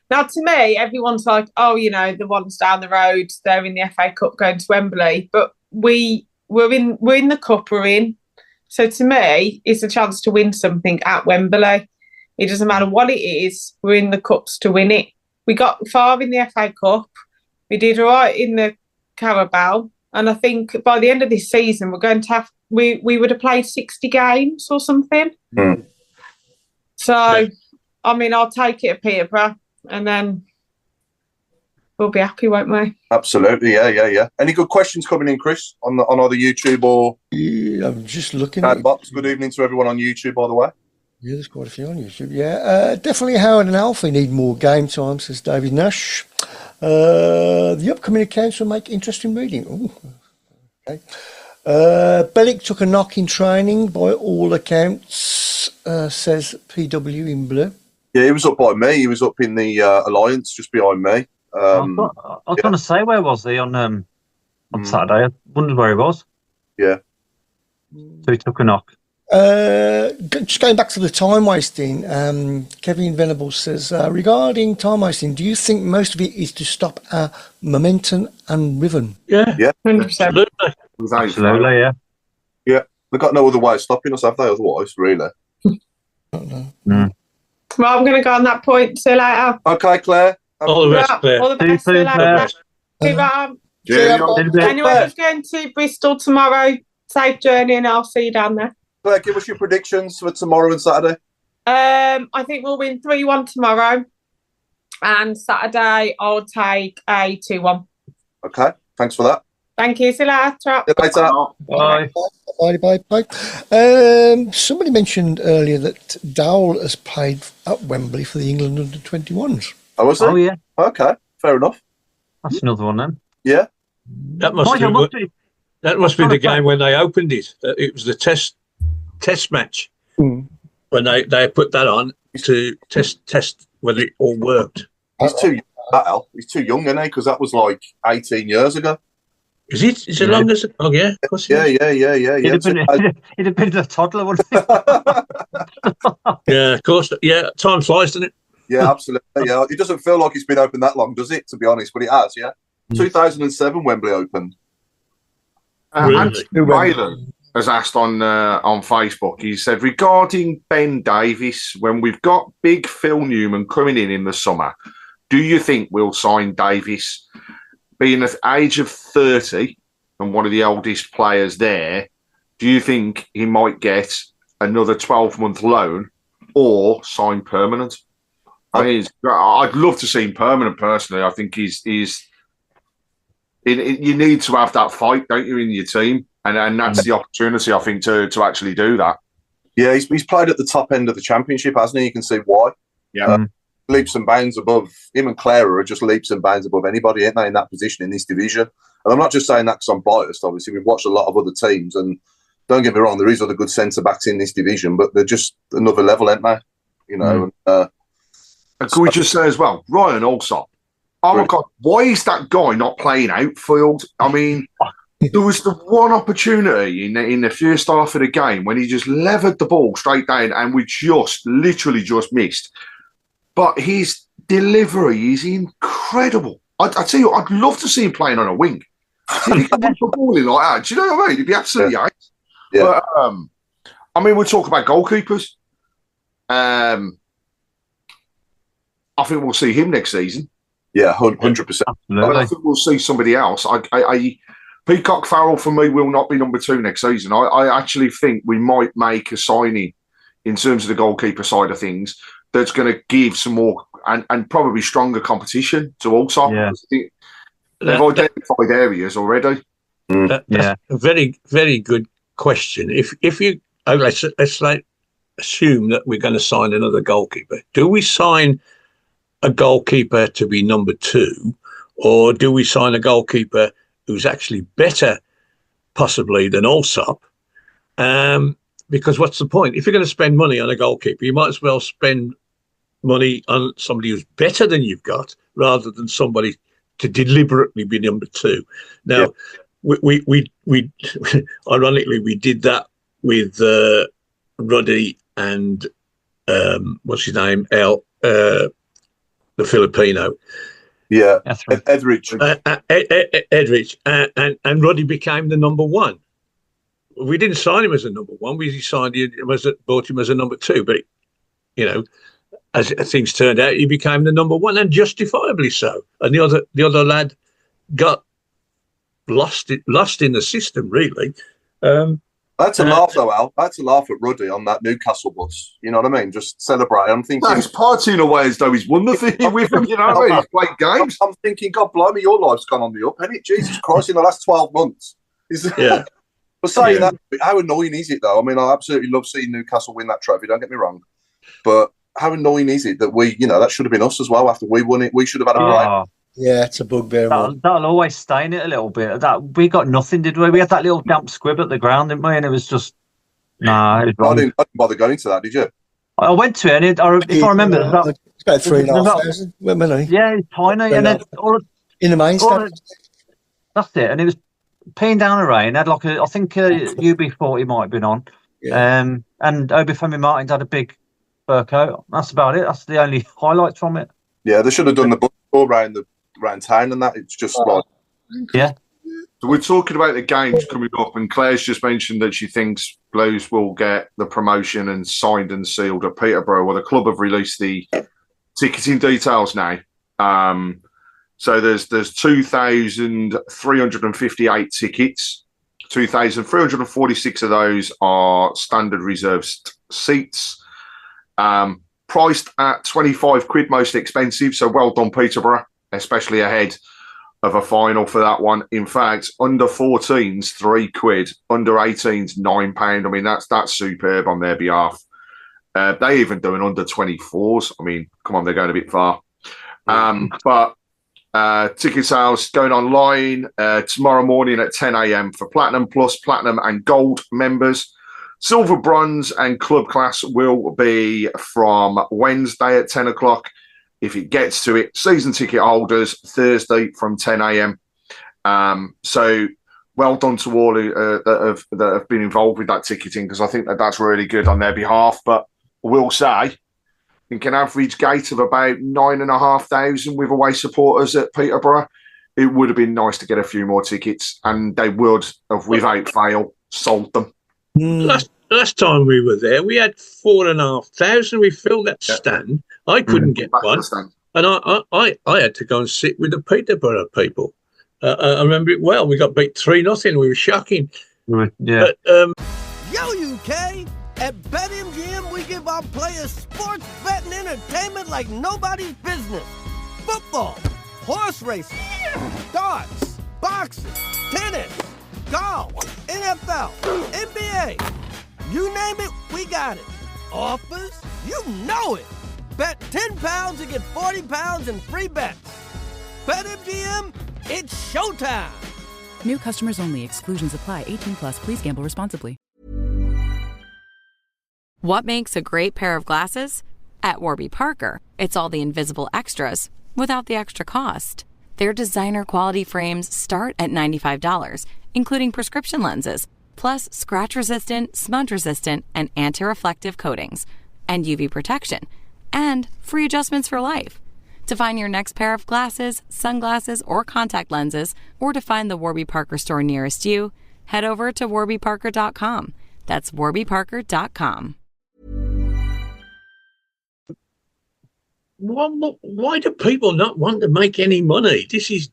Now, to me, everyone's like, oh, the ones down the road, they're in the FA Cup going to Wembley. But we're in the Cup we're in. So to me, it's a chance to win something at Wembley. It doesn't matter what it is, we're in the Cups to win it. We got far in the FA Cup. We did all right in the Carabao. And I think by the end of this season, we're going to have, we would have played 60 games or something. So, I mean, I'll take it at Peterborough. And then we'll be happy, won't we? Absolutely, yeah. Any good questions coming in, Chris, on either YouTube or? Yeah, I'm just looking at box. Good evening to everyone on YouTube, by the way. Yeah, there's quite a few on YouTube. Yeah, definitely Howard and Alfie need more game time, says David Nash. The upcoming accounts will make interesting reading. Ooh, okay. Bellick took a knock in training by all accounts, says PW in blue. Yeah, he was up by me. He was up in the Alliance, just behind me. I was going to say, where was he on Saturday? I wondered where he was. Yeah. So he took a knock. Just going back to the time wasting, Kevin Venables says, regarding time wasting, do you think most of it is to stop our momentum and rhythm? Yeah. 100%. Absolutely, yeah. Yeah. They've got no other way of stopping us, have they, otherwise, really? I don't know. Well, I'm going to go on that point. See you later. Okay, Claire. All the best, Claire. All the best. See you later. Anyone who's going to Bristol tomorrow, safe journey, and I'll see you down there. Claire, give us your predictions for tomorrow and Saturday. I think we'll win 3-1 tomorrow. And Saturday, I'll take a 2-1. Okay, thanks for that. Thank you. See you later. See you later. Bye. Bye. Somebody mentioned earlier that Dowell has played at Wembley for the England under-21s. Oh, was he? Oh, yeah. Okay, fair enough. That's another one then. Yeah. That must be the game when they opened it. It was the test match when they put that on to test whether it all worked. He's too young, isn't he? Because that was like 18 years ago. Is it? Is it long as? Oh yeah, of course. Yeah. He'd have been a toddler, wouldn't he? Yeah, of course. Yeah, time flies, doesn't it? Yeah, absolutely. Yeah, it doesn't feel like it's been open that long, does it? To be honest, but it has. Yeah, 2007 Wembley opened. Really? Rylan has asked on Facebook. He said, regarding Ben Davies, when we've got big Phil Newman coming in the summer, do you think we'll sign Davies? Being at the age of 30 and one of the oldest players there, do you think he might get another 12-month loan or sign permanent? I mean, I'd love to see him permanent, personally. I think you need to have that fight, don't you, in your team? And that's the opportunity, I think, to actually do that. Yeah, he's played at the top end of the Championship, hasn't he? You can see why. Yeah. Leaps and bounds above him, and Clara are just leaps and bounds above anybody, aren't they, in that position in this division? And I'm not just saying that because I'm biased. Obviously, we've watched a lot of other teams, and don't get me wrong, there is other good centre backs in this division, but they're just another level, aren't they? You know. And can we just say as well, Ryan Allsop? Oh my God, why is that guy not playing outfield? I mean, there was the one opportunity in the first half of the game when he just levered the ball straight down, and we literally just missed. But his delivery is incredible. I tell you, I'd love to see him playing on a wing. See if he can put the ball in like that. Do you know what I mean? He'd be absolutely ace. Yeah. But, I mean, we'll talk about goalkeepers. I think we'll see him next season. Yeah, 100%. I think we'll see somebody else. Peacock Farrell for me will not be number 2 next season. I actually think we might make a signing in terms of the goalkeeper side of things that's going to give some more and probably stronger competition to Allsop. Yeah. They've identified areas already. That's a very, very good question. If you let's assume that we're going to sign another goalkeeper. Do we sign a goalkeeper to be number 2, or do we sign a goalkeeper who's actually better, possibly, than Allsop? Because what's the point? If you're going to spend money on a goalkeeper, you might as well spend money on somebody who's better than you've got, rather than somebody to deliberately be number 2. Now, we ironically, we did that with Ruddy and what's his name? The Filipino. Yeah, Edrich. Edrich. And Ruddy became the number 1. We didn't sign him as a number 1. We signed him bought him as a number 2. But, as things turned out, he became the number 1, and justifiably so. And the other lad got lost in the system, really. That's a laugh, though, Al. That's a laugh at Ruddy on that Newcastle bus. You know what I mean? Just celebrate. I'm thinking... No, he's partying away as though he's won the thing with him, you know what I mean? He's played games. I'm thinking, God blimey, your life's gone on the up, hasn't it? Jesus Christ, in the last 12 months. But saying that, how annoying is it, though? I mean, I absolutely love seeing Newcastle win that trophy, don't get me wrong. But how annoying is it that we, that should have been us as well after we won it? We should have had a break. Yeah, it's a bugbear. That'll always stain it a little bit. That we got nothing, did we? We had that little damp squib at the ground, didn't we? And it was just I didn't bother going to that, did you? I went to it, and if I remember, it's about 3,500. Yeah, it's tiny, and then in the main stand. That's it, and it was peeing down the rain. Had like I think UB40 might have been on, and Obafemi Martins had a big fur coat. That's about it. That's the only highlights from it. Yeah, they should have done the bus tour around town and that. It's just like... Yeah. So we're talking about the games coming up, and Claire's just mentioned that she thinks Blues will get the promotion and signed and sealed at Peterborough. Well, the club have released the ticketing details now. So there's 2,358 tickets. 2,346 of those are standard reserved seats. Priced at £25, most expensive. So well done, Peterborough, especially ahead of a final for that one. In fact, under 14s, £3, under 18s, £9. I mean, that's superb on their behalf. They even do an under 24s. I mean, come on, they're going a bit far. But ticket sales going online tomorrow morning at 10 a.m. for Platinum Plus, Platinum and Gold members. Silver, Bronze and Club Class will be from Wednesday at 10 o'clock. If it gets to it, season ticket holders, Thursday from 10 a.m. So well done to all that have been involved with that ticketing, because I think that's really good on their behalf. But I will say, I think an average gate of about 9,500 with away supporters at Peterborough. It would have been nice to get a few more tickets, and they would have, without fail, sold them. Last time we were there, we had 4,500. We filled that stand. I couldn't get one, and I had to go and sit with the Peterborough people. I remember it well. We got beat 3-0. We were shocking. Yeah. But, Yo, UK! At BetMGM, we give our players sports betting entertainment like nobody's business. Football, horse racing, darts, boxing, tennis, golf, NFL, NBA. You name it, we got it. Offers? You know it. Bet £10 and get £40 in free bets. BetMGM, it's showtime. New customers only. Exclusions apply. 18 plus. Please gamble responsibly. What makes a great pair of glasses? At Warby Parker, it's all the invisible extras without the extra cost. Their designer quality frames start at $95, including prescription lenses, plus scratch-resistant, smudge-resistant, and anti-reflective coatings, and UV protection, and free adjustments for life. To find your next pair of glasses, sunglasses, or contact lenses, or to find the Warby Parker store nearest you, head over to warbyparker.com. That's warbyparker.com. why do people not want to make any money? This is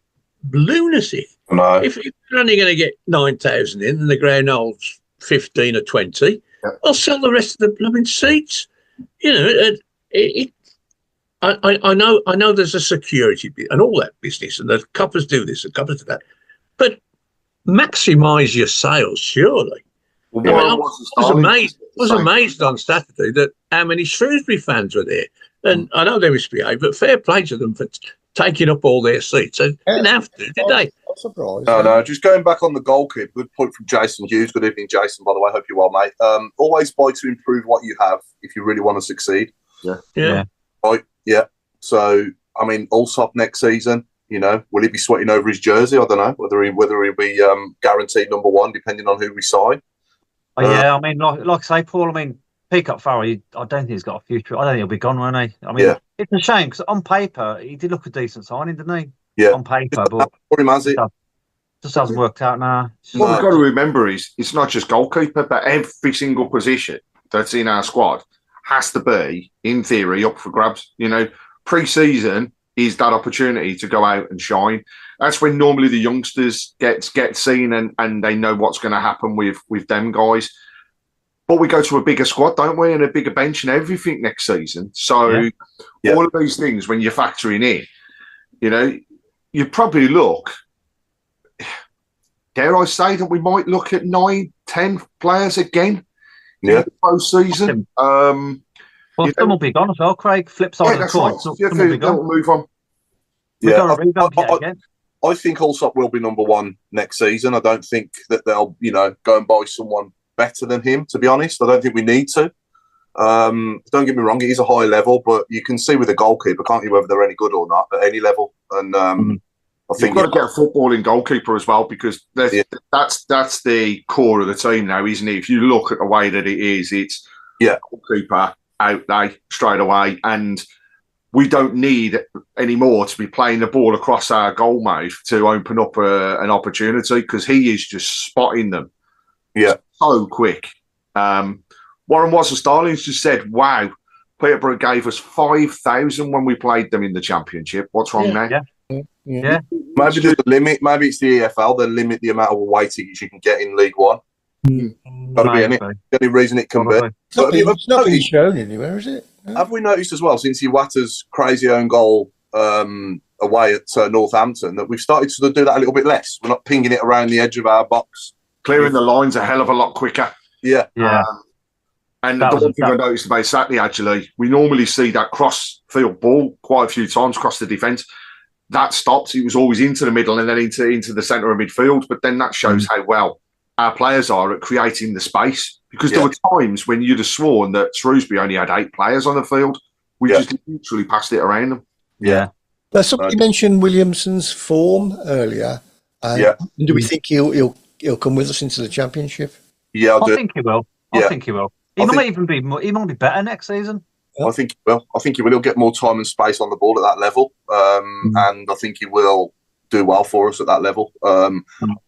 lunacy. No. If you're only going to get 9,000 in and the ground holds 15 or 20, I'll sell the rest of the blooming seats. You know, I know there's a security bit and all that business, and the coppers do this and coppers do that, but maximise your sales, surely. Well, I was amazed on Saturday that how many Shrewsbury fans were there. And I know they misbehaved, but fair play to them for taking up all their seats. They didn't have to, did they? I'm surprised. No. Just going back on the goalkeeper, good point from Jason Hughes. Good evening, Jason, by the way. Hope you're well, mate. Always buy to improve what you have if you really want to succeed. Yeah. Right, yeah. So, I mean, Allsop next season, you know, will he be sweating over his jersey? I don't know. Whether he'll be guaranteed number one, depending on who we sign. I mean, like I say, Paul, I mean, Peacock Farrell, I don't think he's got a future. I don't think he'll be gone, won't he? I mean, It's a shame because on paper, he did look a decent signing, didn't he? Yeah. On paper, but just hasn't worked out now. What we've got to remember is it's not just goalkeeper, but every single position that's in our squad has to be, in theory, up for grabs. You know, pre-season is that opportunity to go out and shine. That's when normally the youngsters get seen and they know what's going to happen with them guys. But we go to a bigger squad, don't we, and a bigger bench and everything next season. So all of these things, when you're factoring in, you know, you probably look, dare I say that we might look at 9, 10 players again in the post-season. Well, some will be gone as well, Craig. Flip side of the coin. We'll move on. I think Allsop will be number one next season. I don't think that they'll, you know, go and buy someone better than him, to be honest. I don't think we need to. Don't get me wrong, it is a high level, but you can see with a goalkeeper, can't you, whether they're any good or not at any level. And I think you've got to get a footballing goalkeeper as well, because that's the core of the team now, isn't it? If you look at the way that it is, it's goalkeeper out there straight away, and we don't need anymore to be playing the ball across our goal mouth to open up an opportunity, because he is just spotting them so quick. Warren Watson-Starling's just said, wow, Peterborough gave us 5,000 when we played them in the Championship. What's wrong now? Yeah. Maybe there's a limit. Maybe it's the EFL. They limit the amount of away tickets you can get in League One. Got to be any reason it can be. It's not being shown anywhere, is it? Have we noticed as well, since Iwata's crazy own goal away at Northampton, that we've started to do that a little bit less? We're not pinging it around the edge of our box. Clearing the lines a hell of a lot quicker. Yeah. And the one thing I noticed about Saturday, actually, we normally see that cross-field ball quite a few times across the defence. That stopped. It was always into the middle and then into the centre of midfield. But then that shows how well our players are at creating the space. Because there were times when you'd have sworn that Shrewsbury only had 8 players on the field. We just literally passed it around them. Yeah. Now, somebody mentioned Williamson's form earlier. Do we think he'll come with us into the Championship? Yeah, I think he will. I think he will. He might be better next season. I think he will. He'll get more time and space on the ball at that level. And I think he will do well for us at that level. I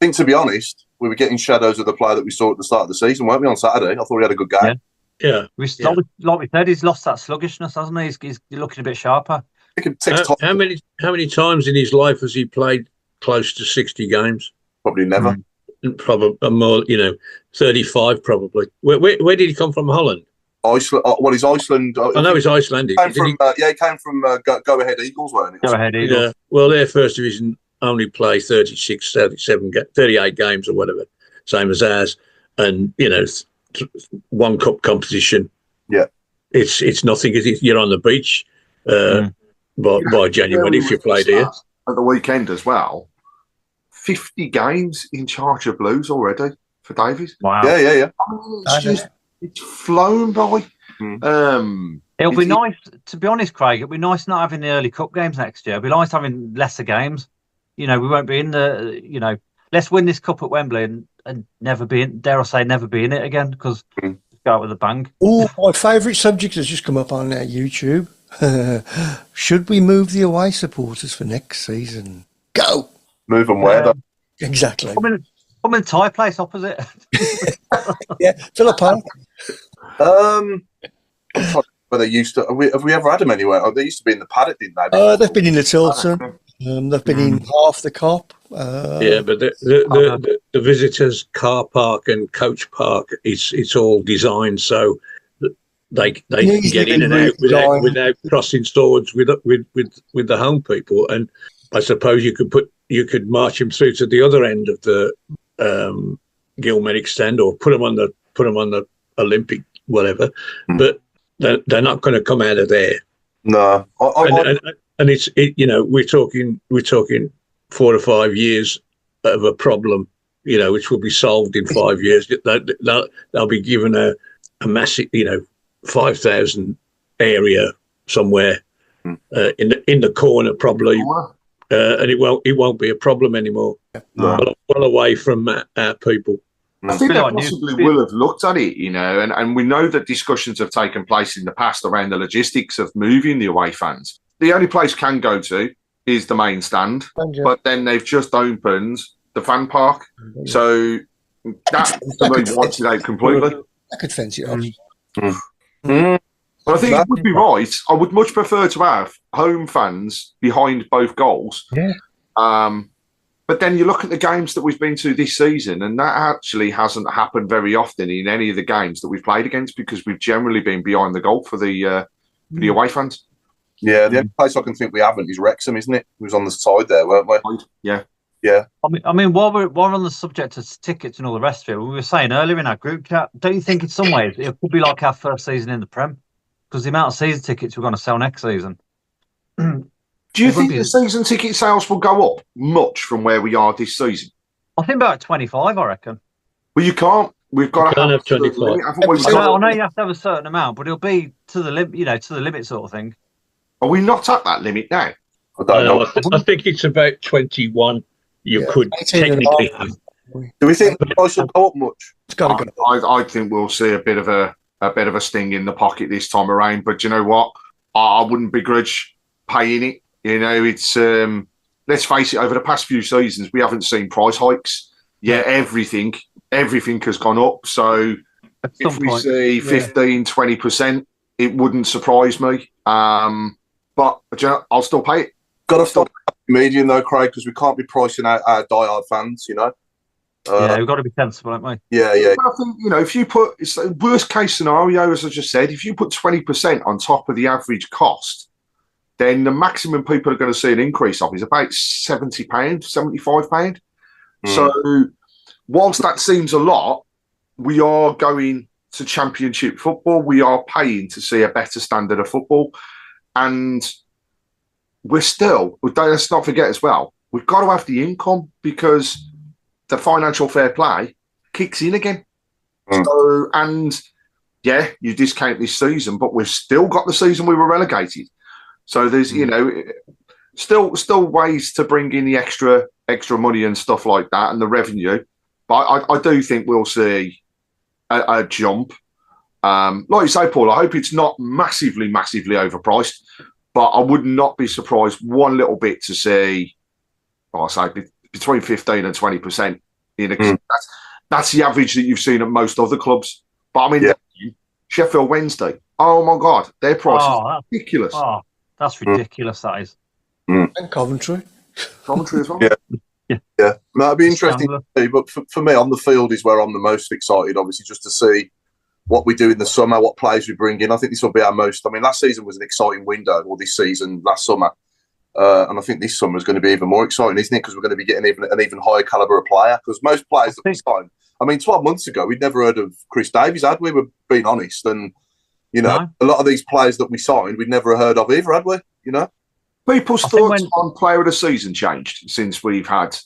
think, to be honest, we were getting shadows of the player that we saw at the start of the season, weren't we, on Saturday? I thought he had a good game. Yeah. Like we said, he's lost that sluggishness, hasn't he? He's looking a bit sharper. How many times in his life has he played close to 60 games? Probably never. Probably more, 35 probably. Where did he come from? Holland? Iceland. Well, he's Iceland. I know he's Icelandic. He came from Go Ahead Eagles, weren't he? Go Ahead Eagles. Yeah. Well, their first division only play 36, 37, 38 games or whatever, same as ours. And, one cup competition. Yeah. It's nothing. You're on the beach by January if you played here. At the weekend as well. 50 games in charge of Blues already for Davies. Wow. Yeah. It's flown by. It'll be nice, to be honest, Craig. It'll be nice not having the early cup games next year. It'll be nice having lesser games. We won't be in the, let's win this cup at Wembley and never be in, dare I say, never be in it again, because go out with a bang. Oh, my favourite subject has just come up on YouTube. Should we move the away supporters for next season? Go! Move them where, though? Exactly. I'm in a Thai place opposite. Philip Park. I'm trying to But they used to. Have we ever had them anywhere? Oh, they used to be in the paddock, didn't they? They've been in the Tilton. They've been in half the Cop. Yeah, but the visitors' car park and coach park, it's all designed so they can get in and out without crossing swords with the home people. And I suppose you could march them through to the other end of the Gilmedic stand, or put them on the Olympic whatever. But they're not going to come out of there. No, and we're talking 4 or 5 years of a problem, which will be solved in 5 years. They'll be given a massive, 5,000 area somewhere in the corner probably, and it won't be a problem anymore. Well away from our people. I think they possibly will have looked at it, and we know that discussions have taken place in the past around the logistics of moving the away fans. The only place can go to is the main stand, but then they've just opened the fan park, so that wipes it out completely. I could fence it off. But I think it would be right. I would much prefer to have home fans behind both goals. Yeah. But then you look at the games that we've been to this season, and that actually hasn't happened very often in any of the games that we've played against, because we've generally been behind the goal for the away fans. Yeah, the only place I can think we haven't is Wrexham, isn't it? We was on the side there, weren't we? Yeah. I mean, while we're on the subject of tickets and all the rest of it, we were saying earlier in our group chat, don't you think in some ways it could be like our first season in the Prem? Because the amount of season tickets we're going to sell next season. Do you think the season ticket sales will go up much from where we are this season? I think about 25, I reckon. Well, you can't. We've got to have 25. I know you have to have a certain amount, but it'll be to the limit, to the limit sort of thing. Are we not at that limit now? I don't know. I think it's about 21. You could technically have. Do we think the price will go up much? It's got to go. I think we'll see a bit of a sting in the pocket this time around. But you know what? I wouldn't begrudge paying it. It's let's face it. Over the past few seasons, we haven't seen price hikes. Yeah, everything has gone up. So if we see 15, 20%, it wouldn't surprise me. But I'll still pay it. Got to stop medium though, Craig, because we can't be pricing out our diehard fans. We've got to be sensible, haven't we? Yeah. I think if you put it's a worst case scenario, as I just said, if you put 20% on top of the average cost, then the maximum people are going to see an increase of is about £70, £75. So, whilst that seems a lot, we are going to Championship football. We are paying to see a better standard of football, and let's not forget as well, we've got to have the income because the financial fair play kicks in again. So, and you discount this season, but we've still got the season we were relegated. So there's, still ways to bring in the extra money and stuff like that and the revenue. But I do think we'll see a jump. Like you say, Paul, I hope it's not massively, massively overpriced, but I would not be surprised one little bit to see, between 15 and 20%. That's the average that you've seen at most other clubs. But I mean, Sheffield Wednesday, oh my God, their price is ridiculous. Oh, that's ridiculous, that is. And Coventry. Coventry as well. Yeah. No, it'd be interesting to see, but for me, on the field is where I'm the most excited, obviously, just to see what we do in the summer, what players we bring in. I think this will be our most. I mean, last season was an exciting window, or this season, last summer. And I think this summer is going to be even more exciting, isn't it? Because we're going to be getting an even higher calibre of player. Because most players that we signed, 12 months ago, we'd never heard of Chris Davies, had we? We're being honest. And, a lot of these players that we signed, we'd never heard of either, had we? People's thoughts on player of the season changed since we've had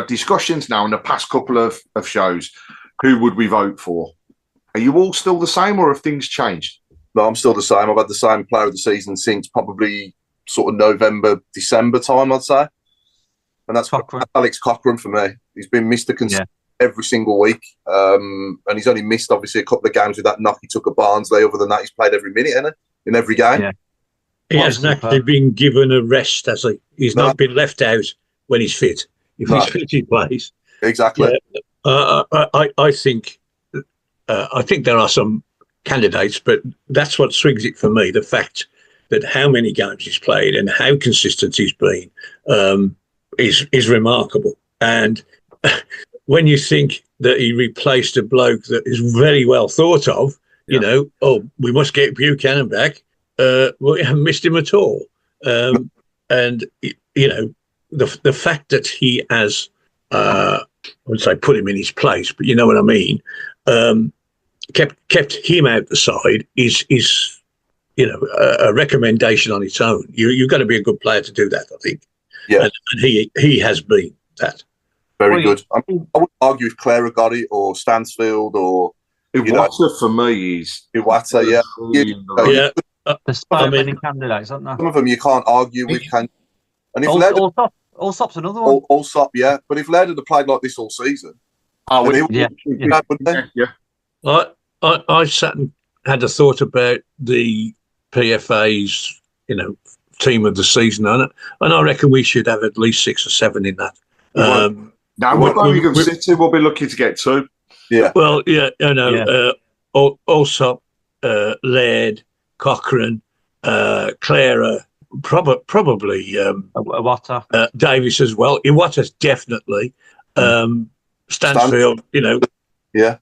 discussions now in the past couple of shows. Who would we vote for? Are you all still the same, or have things changed? No, I'm still the same. I've had the same player of the season since probably sort of November, December time, I'd say. And that's Alex Cochrane for me. He's been Mr. Consistent every single week. And he's only missed, obviously, a couple of games with that knock he took at Barnsley. Other than that, he's played every minute, hasn't he? In every game. Yeah. He hasn't actually been given a rest, has he? He's not been left out when he's fit. If he's fit, he plays. Exactly. Yeah. I think there are some candidates, but that's what swings it for me. The fact that how many games he's played and how consistent he's been is remarkable. And when you think that he replaced a bloke that is very well thought of, you know, we must get Buchanan back. Well, we haven't missed him at all. And, you know, the fact that he has, I would say put him in his place, but you know what I mean, kept him out the side is you know, a recommendation on its own. You've got to be a good player to do that, I think. Yeah. And he has been that. Very good. I would argue if Clara got it or Stansfield or Iwata for me is Iwata, yeah. There's so many candidates, aren't there? Some of them you can't argue with. And if Allsop's another one. Allsop, yeah. But if Laird had played like this all season, I sat and had a thought about the PFA's, you know, team of the season on it, and I reckon we should have at least 6 or 7 in that. Now, Birmingham City will be lucky to get 2. Yeah. Well, yeah, I know. Allsop, Laird, Cochrane, Clara, probably Iwata, Davis as well. Iwata's definitely. Stansfield, you know. Yeah.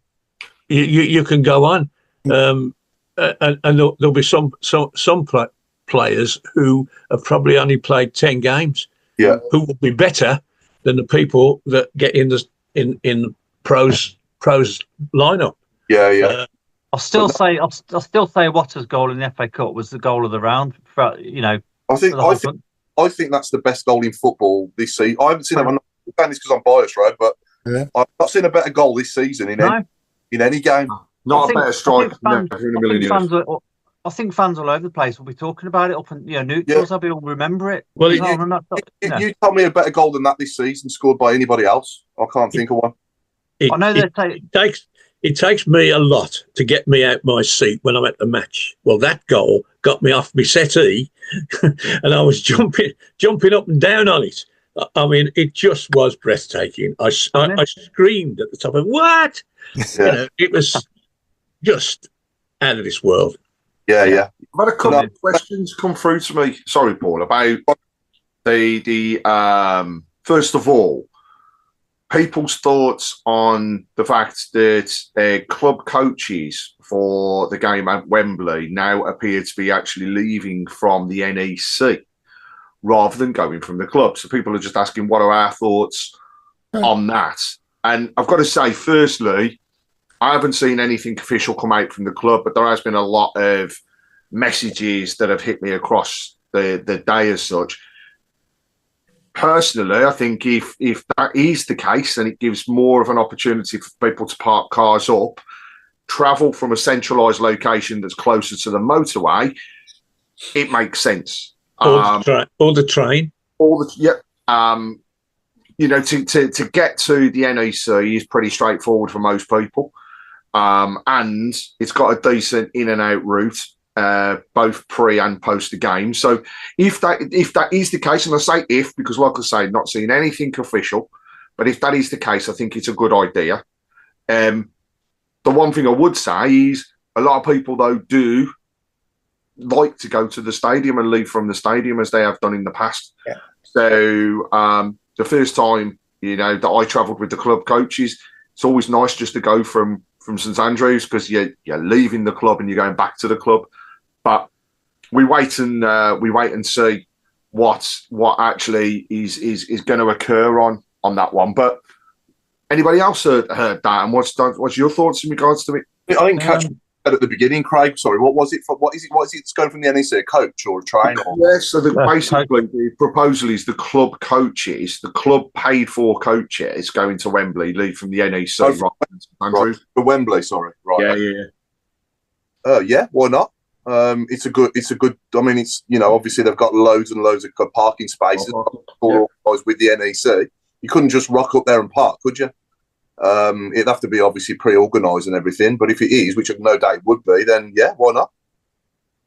You can go on. And there'll be some players who have probably only played 10 games. Yeah. Who will be better than the people that get in the pros lineup. Yeah, yeah. I'll still say Watter's goal in the FA Cup was the goal of the round. You know, I think that's the best goal in football this season. I haven't seen. I'm not saying this because I'm biased, right? But I've not seen a better goal this season in any game. Not a better strike. I think fans all over the place will be talking about it up and neutrals. I'll be all remember it. Well, you tell me a better goal than that this season scored by anybody else. I can't think of one. It takes me a lot to get me out my seat when I'm at the match. Well, that goal got me off my settee, and I was jumping up and down on it. I mean, it just was breathtaking. I screamed at the top of what? Yeah. You know, it was just out of this world. Yeah, yeah. I've had a couple of questions come through to me. Sorry, Paul, about the first of all, people's thoughts on the fact that club coaches for the game at Wembley now appear to be actually leaving from the NEC rather than going from the club. So people are just asking, what are our thoughts on that? And I've got to say, firstly, I haven't seen anything official come out from the club, but there has been a lot of messages that have hit me across the day as such. Personally, I think if that is the case, then it gives more of an opportunity for people to park cars up, travel from a centralised location that's closer to the motorway. It makes sense. Or the train. To get to the NEC is pretty straightforward for most people. And it's got a decent in and out route, both pre and post the game. So if that is the case, and I say if, because like I say, not seeing anything official, but if that is the case, I think it's a good idea. The one thing I would say is a lot of people, though, do like to go to the stadium and leave from the stadium as they have done in the past. Yeah. So the first time, that I travelled with the club coaches, it's always nice just to go from St Andrews because you're leaving the club and you're going back to the club. But we wait and see what actually is going to occur on that one. But anybody else heard that? And what's your thoughts in regards to it? I didn't catch that at the beginning, Craig. Sorry, what was it? What is it that's going from the NEC? A coach or a train? Yes, so basically the proposal is the club coaches, the club paid for coaches going to Wembley, leave from the NEC. Right, for Wembley, sorry. Right. Yeah. Yeah, why not? It's a good. I mean, it's obviously they've got loads and loads of parking spaces organised with the NEC. You couldn't just rock up there and park, could you? It'd have to be obviously pre-organised and everything. But if it is, which I've no doubt it would be, then yeah, why not?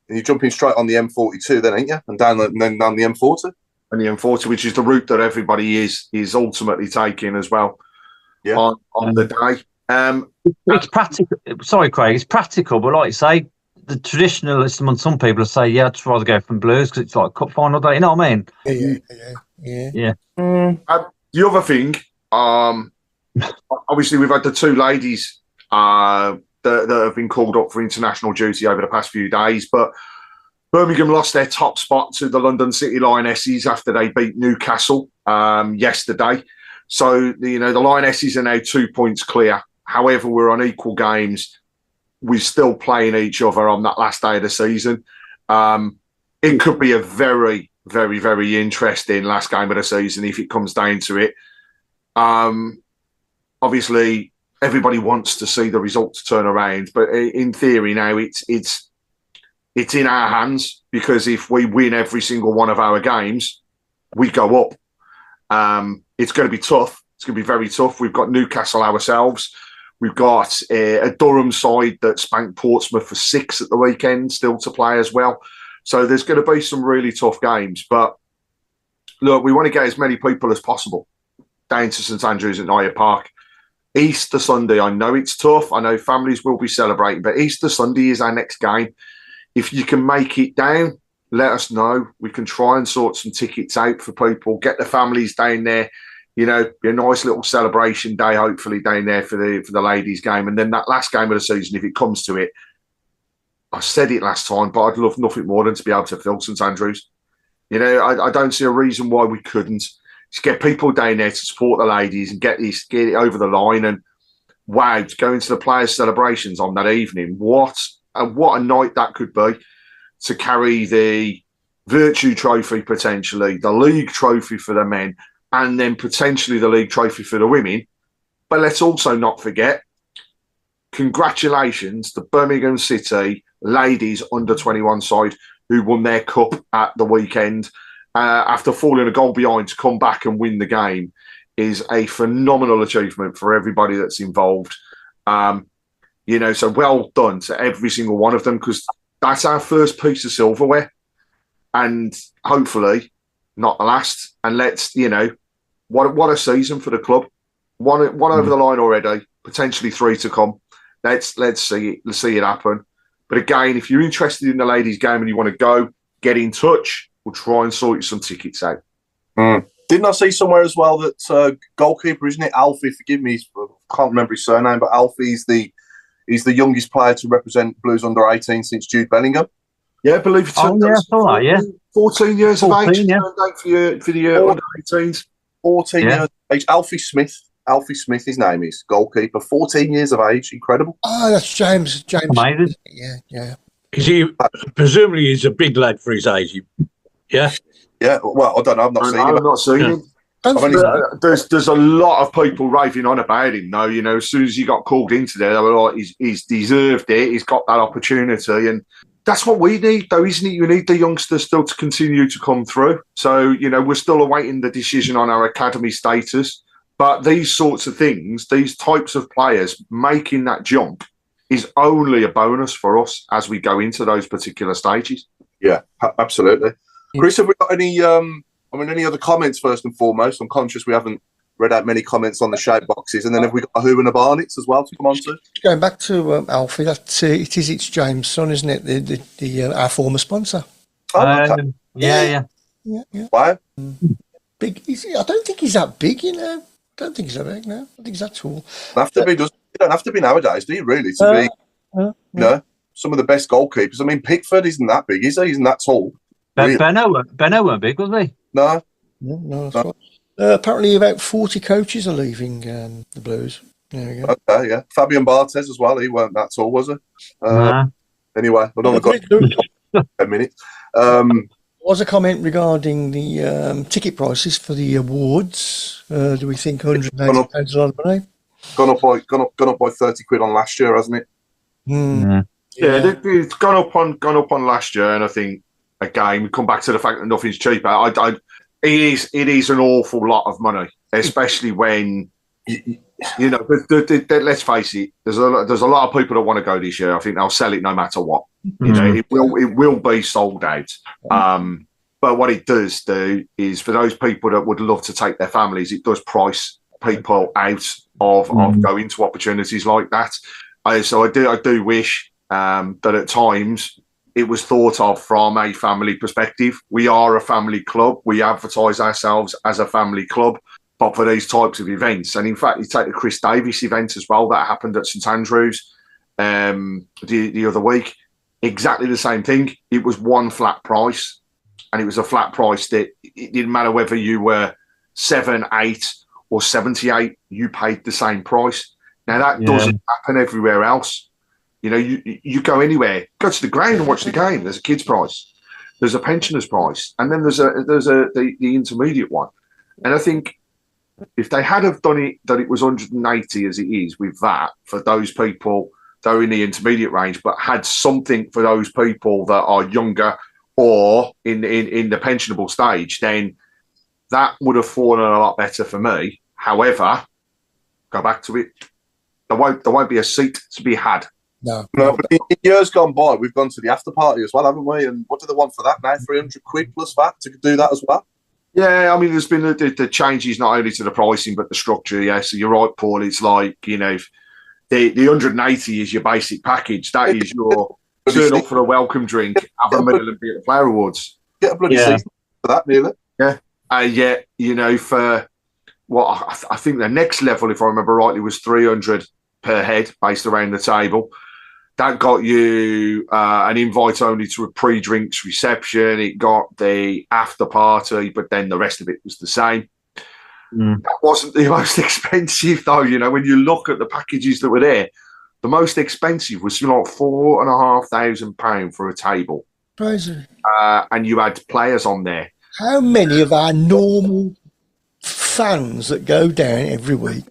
And you're jumping straight on the M42, then, ain't you? And down the M40. And the M40, which is the route that everybody is ultimately taking as well. Yeah. On the day. It's practical. Sorry, Craig. It's practical, but like you say, the traditionalist among some people say, "Yeah, I'd rather go from Blues because it's like cup final day." You know what I mean? Yeah. The other thing, obviously, we've had the two ladies that have been called up for international duty over the past few days, but Birmingham lost their top spot to the London City Lionesses after they beat Newcastle yesterday. So, the Lionesses are now 2 points clear. However, we're on equal games. We're still playing each other on that last day of the season. It could be a very, very, very interesting last game of the season if it comes down to it. Obviously, everybody wants to see the results turn around, but in theory now it's in our hands, because if we win every single one of our games, we go up. It's going to be tough. It's going to be very tough. We've got Newcastle ourselves. We've got a Durham side that spanked Portsmouth for 6 at the weekend still to play as well. So there's going to be some really tough games. But look, we want to get as many people as possible down to St Andrews at Naya Park. Easter Sunday, I know it's tough. I know families will be celebrating, but Easter Sunday is our next game. If you can make it down, let us know. We can try and sort some tickets out for people, get the families down there. Be a nice little celebration day, hopefully, down there for the ladies' game. And then that last game of the season, if it comes to it, I said it last time, but I'd love nothing more than to be able to fill St Andrews. I don't see a reason why we couldn't. Just get people down there to support the ladies and get it over the line. And wow, to go into the players' celebrations on that evening. What a night that could be, to carry the Virtue Trophy potentially, the League Trophy for the men, and then potentially the League Trophy for the women. But let's also not forget, congratulations to Birmingham City ladies under-21 side who won their cup at the weekend. After falling a goal behind, to come back and win the game is a phenomenal achievement for everybody that's involved. So well done to every single one of them, because that's our first piece of silverware, and hopefully not the last. And let's, what a season for the club. One over the line already, potentially 3 to come. Let's see it happen. But again, if you're interested in the ladies' game and you want to go, get in touch. We'll try and sort some tickets out. Didn't I see somewhere as well that goalkeeper, isn't it, Alfie? Forgive me, I can't remember his surname, but Alfie's he's the youngest player to represent Blues under 18 since Jude Bellingham. Yeah, I believe it's 14 years of age. Yeah. For the under 18s. 14 years of age. Alfie Smith, his name is, goalkeeper. 14 years of age, incredible. Oh, that's James. Amazing. Yeah. Because presumably he's a big lad for his age. Yeah. Yeah. Well, I don't know. I've not seen him. There's a lot of people raving on about him, though. As soon as he got called into there, they were like, he's deserved it. He's got that opportunity, and that's what we need, though, isn't it? You need the youngsters still to continue to come through. So, we're still awaiting the decision on our academy status. But these sorts of things, these types of players making that jump, is only a bonus for us as we go into those particular stages. Yeah, absolutely. Chris, have we got any other comments first and foremost? I'm conscious we haven't read out many comments on the shape boxes. And then have we got a Whooo and a Barnets as well to come on to? Going back to Alfie, it's James' son, isn't it? Our former sponsor. Oh, okay. Yeah. Wow. Big. I don't think he's that big, I don't think he's that big, no. I don't think he's that tall. You don't have to be nowadays, do you, really, to be, some of the best goalkeepers. I mean, Pickford isn't that big, is he? Isn't that tall? Really? Benno weren't big, was he? No. That's right. Apparently about 40 coaches are leaving the Blues. There we go. Okay, yeah. Fabian Barthez as well. He weren't that tall, was he? Anyway, I've only got 10 minutes. Was a comment regarding the ticket prices for the awards. Do we think £180 a lot of money? Gone up by 30 quid on last year, hasn't it? Yeah, it's gone up on last year, and I think again we come back to the fact that nothing's cheaper. It is an awful lot of money, especially when let's face it. There's a lot of people that want to go this year. I think they'll sell it no matter what. It will be sold out. But what it does do is for those people that would love to take their families, it does price people out of going to opportunities like that. So I do wish that at times it was thought of from a family perspective. We are a family club. We advertise ourselves as a family club, but for these types of events, and in fact, you take the Chris Davis event as well that happened at St Andrews the other week, exactly the same thing. It was one flat price, and it was a flat price that it didn't matter whether you were 7, 8 or 78, you paid the same price. Now that doesn't happen everywhere else. You know, you go anywhere, go to the ground and watch the game. There's a kid's price, there's a pensioner's price, and then there's the intermediate one. And I think if they had have done it that it was 180 as it is with that for those people that are in the intermediate range, but had something for those people that are younger or in the pensionable stage, then that would have fallen a lot better for me. However, go back to it. There won't be a seat to be had. No, but in years gone by, we've gone to the after party as well, haven't we? And what do they want for that now? 300 quid plus that to do that as well? Yeah, I mean, there's been the changes not only to the pricing but the structure. Yeah, so you're right, Paul. It's like, you know, the 180 is your basic package. That is your turn up for a welcome drink, have a meal, and be at the Player Awards. Get a bloody season for that, nearly. Yeah, yet you know, for what I think the next level, if I remember rightly, was 300 per head based around the table. That got you an invite only to a pre-drinks reception. It got the after party, but then the rest of it was the same. That wasn't the most expensive, though. You know, when you look at the packages that were there, the most expensive was something like £4,500 for a table. Crazy. And you had players on there. How many of our normal fans that go down every week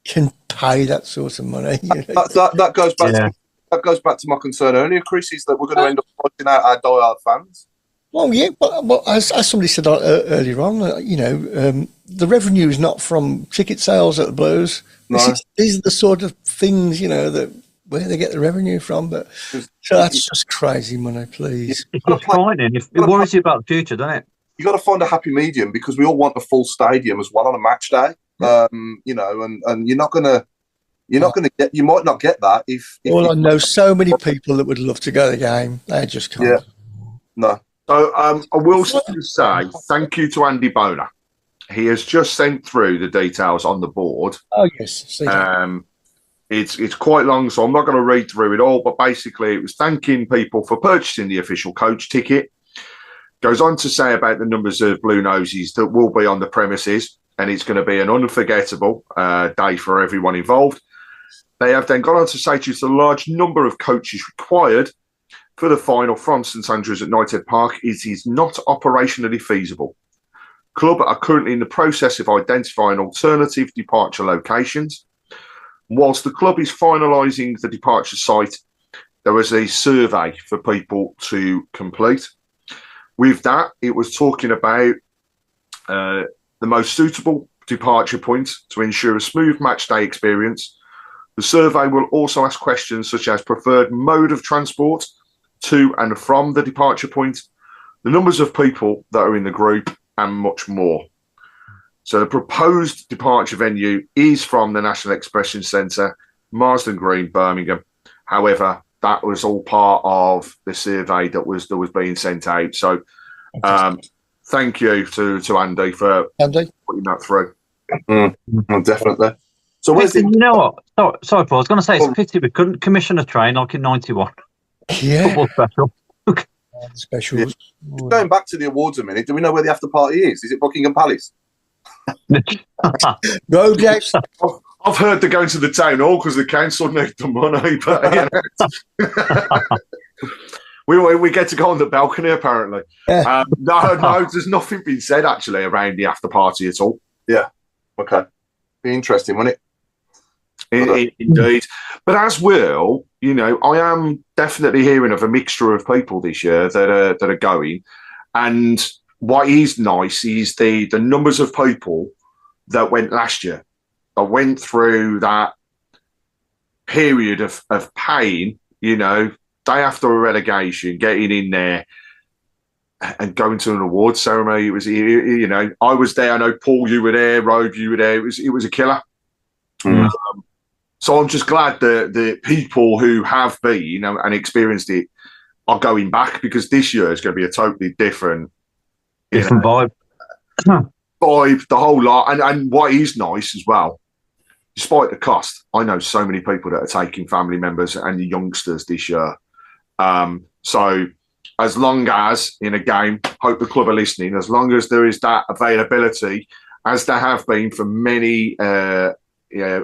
can pay that sort of money? You know? That goes back. Yeah. That goes back to my concern earlier, Chris, is that we're going to end up fighting out our diehard fans. Well, yeah, but as somebody said earlier on, you know, the revenue is not from ticket sales at the Blues. No. These are the sort of things, you know, that where they get the revenue from. But so that's just crazy money, please. It's disappointing. It worries you about the future, doesn't it? You got to find a happy medium because we all want a full stadium as well on a match day. Yeah. You know, and you're not going to. You might not get that if well, I know so many people that would love to go to the game. They just can't. Yeah. No. So I will say thank you to Andy Boner. He has just sent through the details on the board. Oh yes. It's quite long, so I'm not going to read through it all. But basically, it was thanking people for purchasing the official coach ticket. Goes on to say about the numbers of Blue Noses that will be on the premises, and it's going to be an unforgettable day for everyone involved. They have then gone on to say, due to the large number of coaches required for the final from St Andrews at Knighthead Park, it is not operationally feasible. Club are currently in the process of identifying alternative departure locations. Whilst the club is finalising the departure site, there is a survey for people to complete. With that, it was talking about the most suitable departure point to ensure a smooth match day experience. The survey will also ask questions such as preferred mode of transport to and from the departure point, the numbers of people that are in the group, and much more. So the proposed departure venue is from the National Expression Centre, Marsden Green, Birmingham. However, that was all part of the survey that was being sent out. So thank you to Andy for putting that through. Definitely. So you know what? Sorry, Paul. I was going to say it's a pity we couldn't commission a train like in '91. Yeah. Football special. Specials. Yeah. Going back to the awards a minute, do we know where the after party is? Is it Buckingham Palace? No, James. I've heard they're going to the town hall because the council need the money, but you know, we get to go on the balcony apparently. Yeah. No, there's nothing been said actually around the after party at all. Yeah. Okay. Be interesting, wouldn't it? Indeed. But as well, you know, I am definitely hearing of a mixture of people this year that are going. And what is nice is the numbers of people that went last year, that went through that period of pain, you know, day after a relegation, getting in there. and going to an awards ceremony. It was, you know, I was there. I know, Paul, you were there. Robe, you were there. It was a killer. So I'm just glad that the people who have been and experienced it are going back, because this year is going to be a totally different vibe. Vibe, the whole lot. And what is nice as well, despite the cost, I know so many people that are taking family members and youngsters this year. So as long as, in a game, hope the club are listening, as long as there is that availability, as there have been for many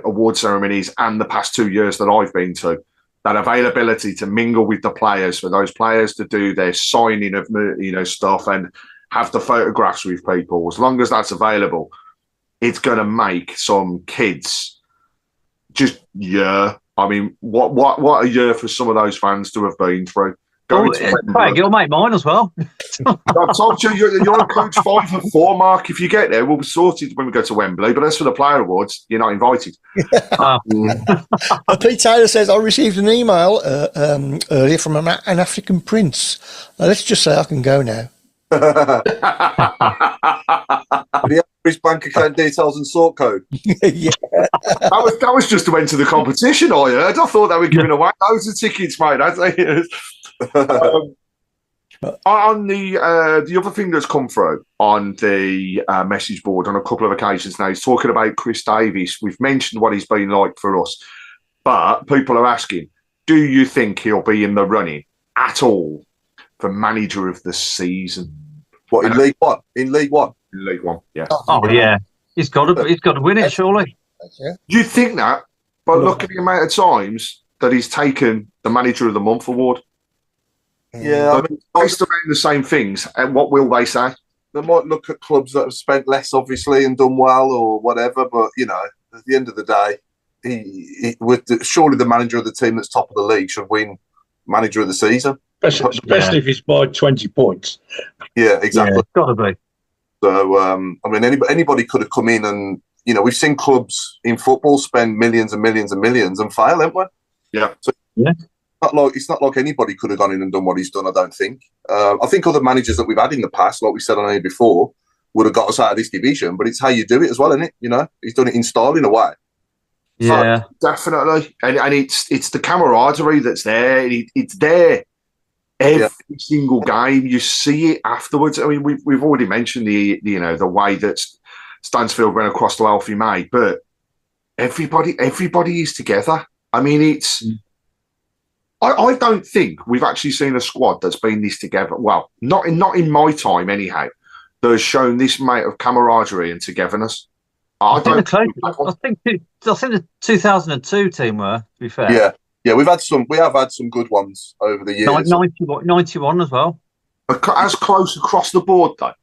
award ceremonies and the past 2 years that I've been to, that availability to mingle with the players, for those players to do their signing of stuff and have the photographs with people, as long as that's available, it's going to make some kids just, I mean, what a year for some of those fans to have been through. Craig, you'll make mine as well. I've told you, you're on coach 5 and 4, Mark. If you get there, we'll be sorted when we go to Wembley. But as for the player awards, you're not invited. Pete Taylor says, I received an email earlier from an African prince. Let's just say I can go now. His bank account details and sort code. Yeah, that was just to enter the competition. I heard. I thought they were giving away loads of tickets, mate. On the other thing that's come through on the message board on a couple of occasions now, he's talking about Chris Davies. We've mentioned what he's been like for us, but people are asking, do you think he'll be in the running at all for manager of the season? What, in League One? In League One? In League One, yeah. Oh yeah, he's got to win it, surely. You think that? But look at the amount of times that he's taken the Manager of the Month award. Yeah, I mean, based around the same things, and what will they say? They might look at clubs that have spent less, obviously, and done well, or whatever. But at the end of the day, surely the manager of the team that's top of the league should win Manager of the Season, especially if it's by 20 points. Yeah, exactly. Yeah, it's got to be. So, I mean, anybody could have come in and, we've seen clubs in football spend millions and millions and millions and fail, haven't we? Yeah. So it's not like anybody could have gone in and done what he's done, I don't think. I think other managers that we've had in the past, like we said on here before, would have got us out of this division, but it's how you do it as well, isn't it? He's done it in style in a way. Yeah. So, definitely. And it's the camaraderie that's there. It's there. Every single game, you see it afterwards. I mean, we've already mentioned the way that Stansfield went across to Alfie May, but everybody is together. I mean, it's. I don't think we've actually seen a squad that's been this together. Well, not in my time anyhow. That has shown this amount of camaraderie and togetherness. I think the 2002 team were, to be fair. Yeah, we have had some good ones over the years. 91 as well. As close across the board, though.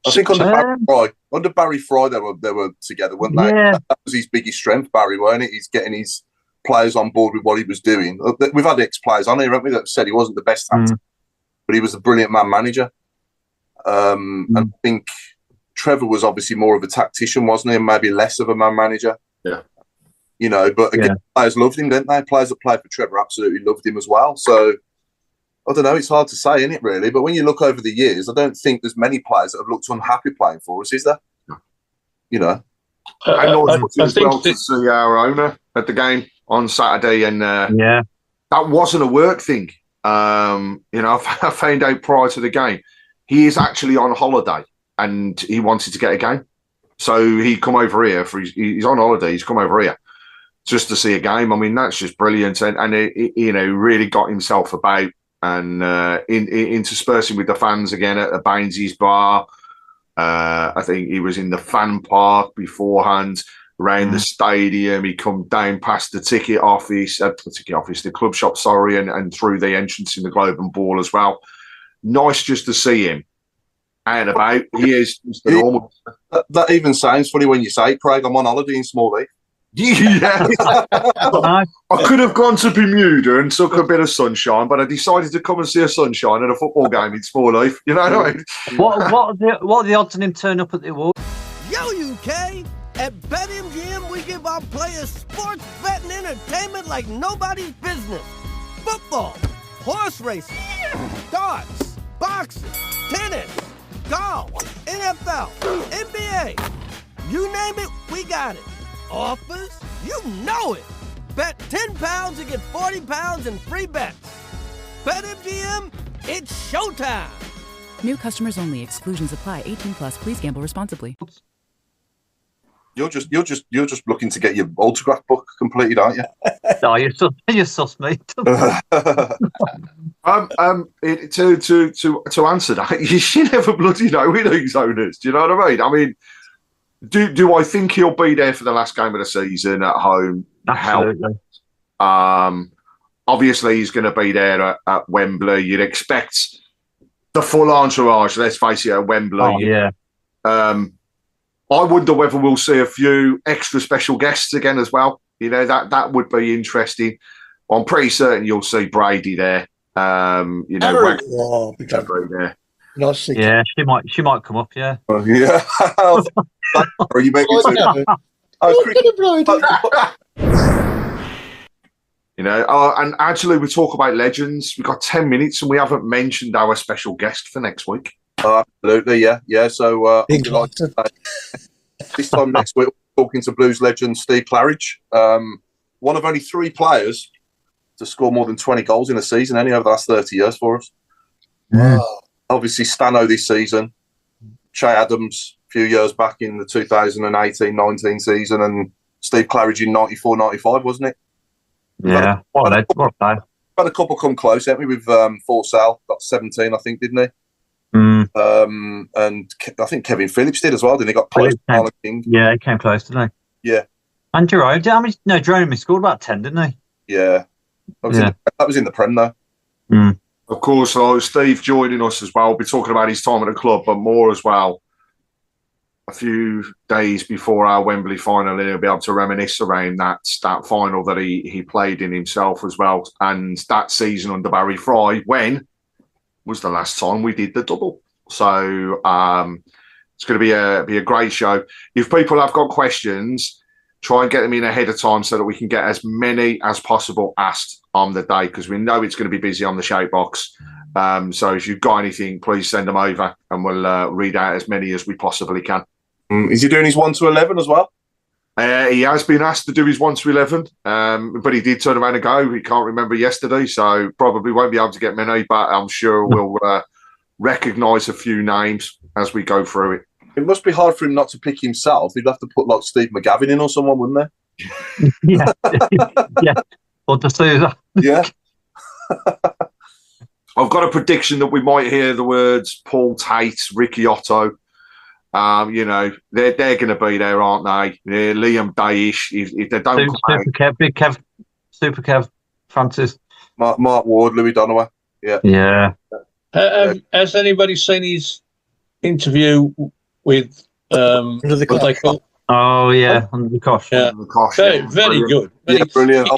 I think under Barry Fry, they were together, weren't they? Yeah. That was his biggest strength, Barry, weren't it? He's getting his players on board with what he was doing. We've had ex-players on here, haven't we, that said he wasn't the best tactician, but he was a brilliant man manager. And I think Trevor was obviously more of a tactician, wasn't he? And maybe less of a man manager. Yeah. But again, players loved him, didn't they? Players that played for Trevor absolutely loved him as well. So, I don't know, it's hard to say, isn't it, really? But when you look over the years, I don't think there's many players that have looked unhappy playing for us, is there? And also as well to see our owner at the game on Saturday, and that wasn't a work thing. I found out prior to the game, he is actually on holiday and he wanted to get a game. So he come over here, he's on holiday, he's come over here just to see a game. I mean, that's just brilliant. And he really got himself about and interspersing with the fans again at the Baines's bar. I think he was in the fan park beforehand, around the stadium. He come down past the the club shop, and through the entrance in the Globe and Ball as well. Nice just to see him out and about. He is just a normal. That even sounds funny when you say it, Craig. I'm on holiday in Smallheath. Yeah. I could have gone to Bermuda and took a bit of sunshine, but I decided to come and see a sunshine at a football game in Smallheath. You know what I mean? What are the odds on him turn up at the award? Yo, UK! At BetMGM, we give our players sports betting entertainment like nobody's business. Football, horse racing, darts, boxing, tennis, golf, NFL, NBA. You name it, we got it. Offers? You know it. Bet £10 and get £40 in free bets. BetMGM, it's showtime. New customers only. Exclusions apply. 18 plus. Please gamble responsibly. You're just looking to get your autograph book completed, aren't you? No, you're sus, mate. To answer that, you never bloody know with these owners. Do you know what I mean? I mean, do I think he'll be there for the last game of the season at home? Absolutely. Obviously, he's going to be there at Wembley. You'd expect the full entourage. Let's face it, at Wembley. Oh, yeah. I wonder whether we'll see a few extra special guests again as well. You know, that would be interesting. I'm pretty certain you'll see Brady there. You know, there. Nice. Yeah, she might come up. Yeah. Yeah. Are you making You know, and actually, we talk about legends. We've got 10 minutes, and we haven't mentioned our special guest for next week. Absolutely, yeah. So this time next week, we're talking to Blues legend Steve Claridge, one of only 3 players to score more than 20 goals in a season, any over the last 30 years for us. Wow. Obviously, Stano this season, Che Adams a few years back in the 2018-19 season, and Steve Claridge in 94-95, wasn't it? Yeah, what a player. Had a couple come close, haven't we? With Forsell, got 17, I think, didn't he? Mm. And I think Kevin Phillips did as well, didn't he? Got close to King. Yeah, he came close, didn't he? Yeah. And Jerome, Jerome scored about 10, didn't he? Yeah. That was in the Prem, though. Mm. Of course, Steve joining us as well. We'll be talking about his time at the club, but more as well. A few days before our Wembley final, and he'll be able to reminisce around that final that he played in himself as well. And that season under Barry Fry, when was the last time we did the double. So it's going to be a great show. If people have got questions, try and get them in ahead of time so that we can get as many as possible asked on the day, because we know it's going to be busy on the shout box. So if you've got anything, please send them over and we'll read out as many as we possibly can. Is he doing his 1 to 11 as well? He has been asked to do his 1 to 11, but he did turn around and go. He can't remember yesterday, so probably won't be able to get many, but I'm sure we'll recognise a few names as we go through it. It must be hard for him not to pick himself. He'd have to put like Steve McGavin in or someone, wouldn't they? Yeah. Yeah. Or to say that. Yeah. I've got a prediction that we might hear the words Paul Tate, Ricky Otto. You know, they're going to be there, aren't they? Liam Dayish, if they don't Super Kev, Francis. Mark Ward, Louis Donowa. Yeah. Has anybody seen his interview with Under the what they call? Oh yeah, Under the Cosh. Yeah. Very good. Brilliant.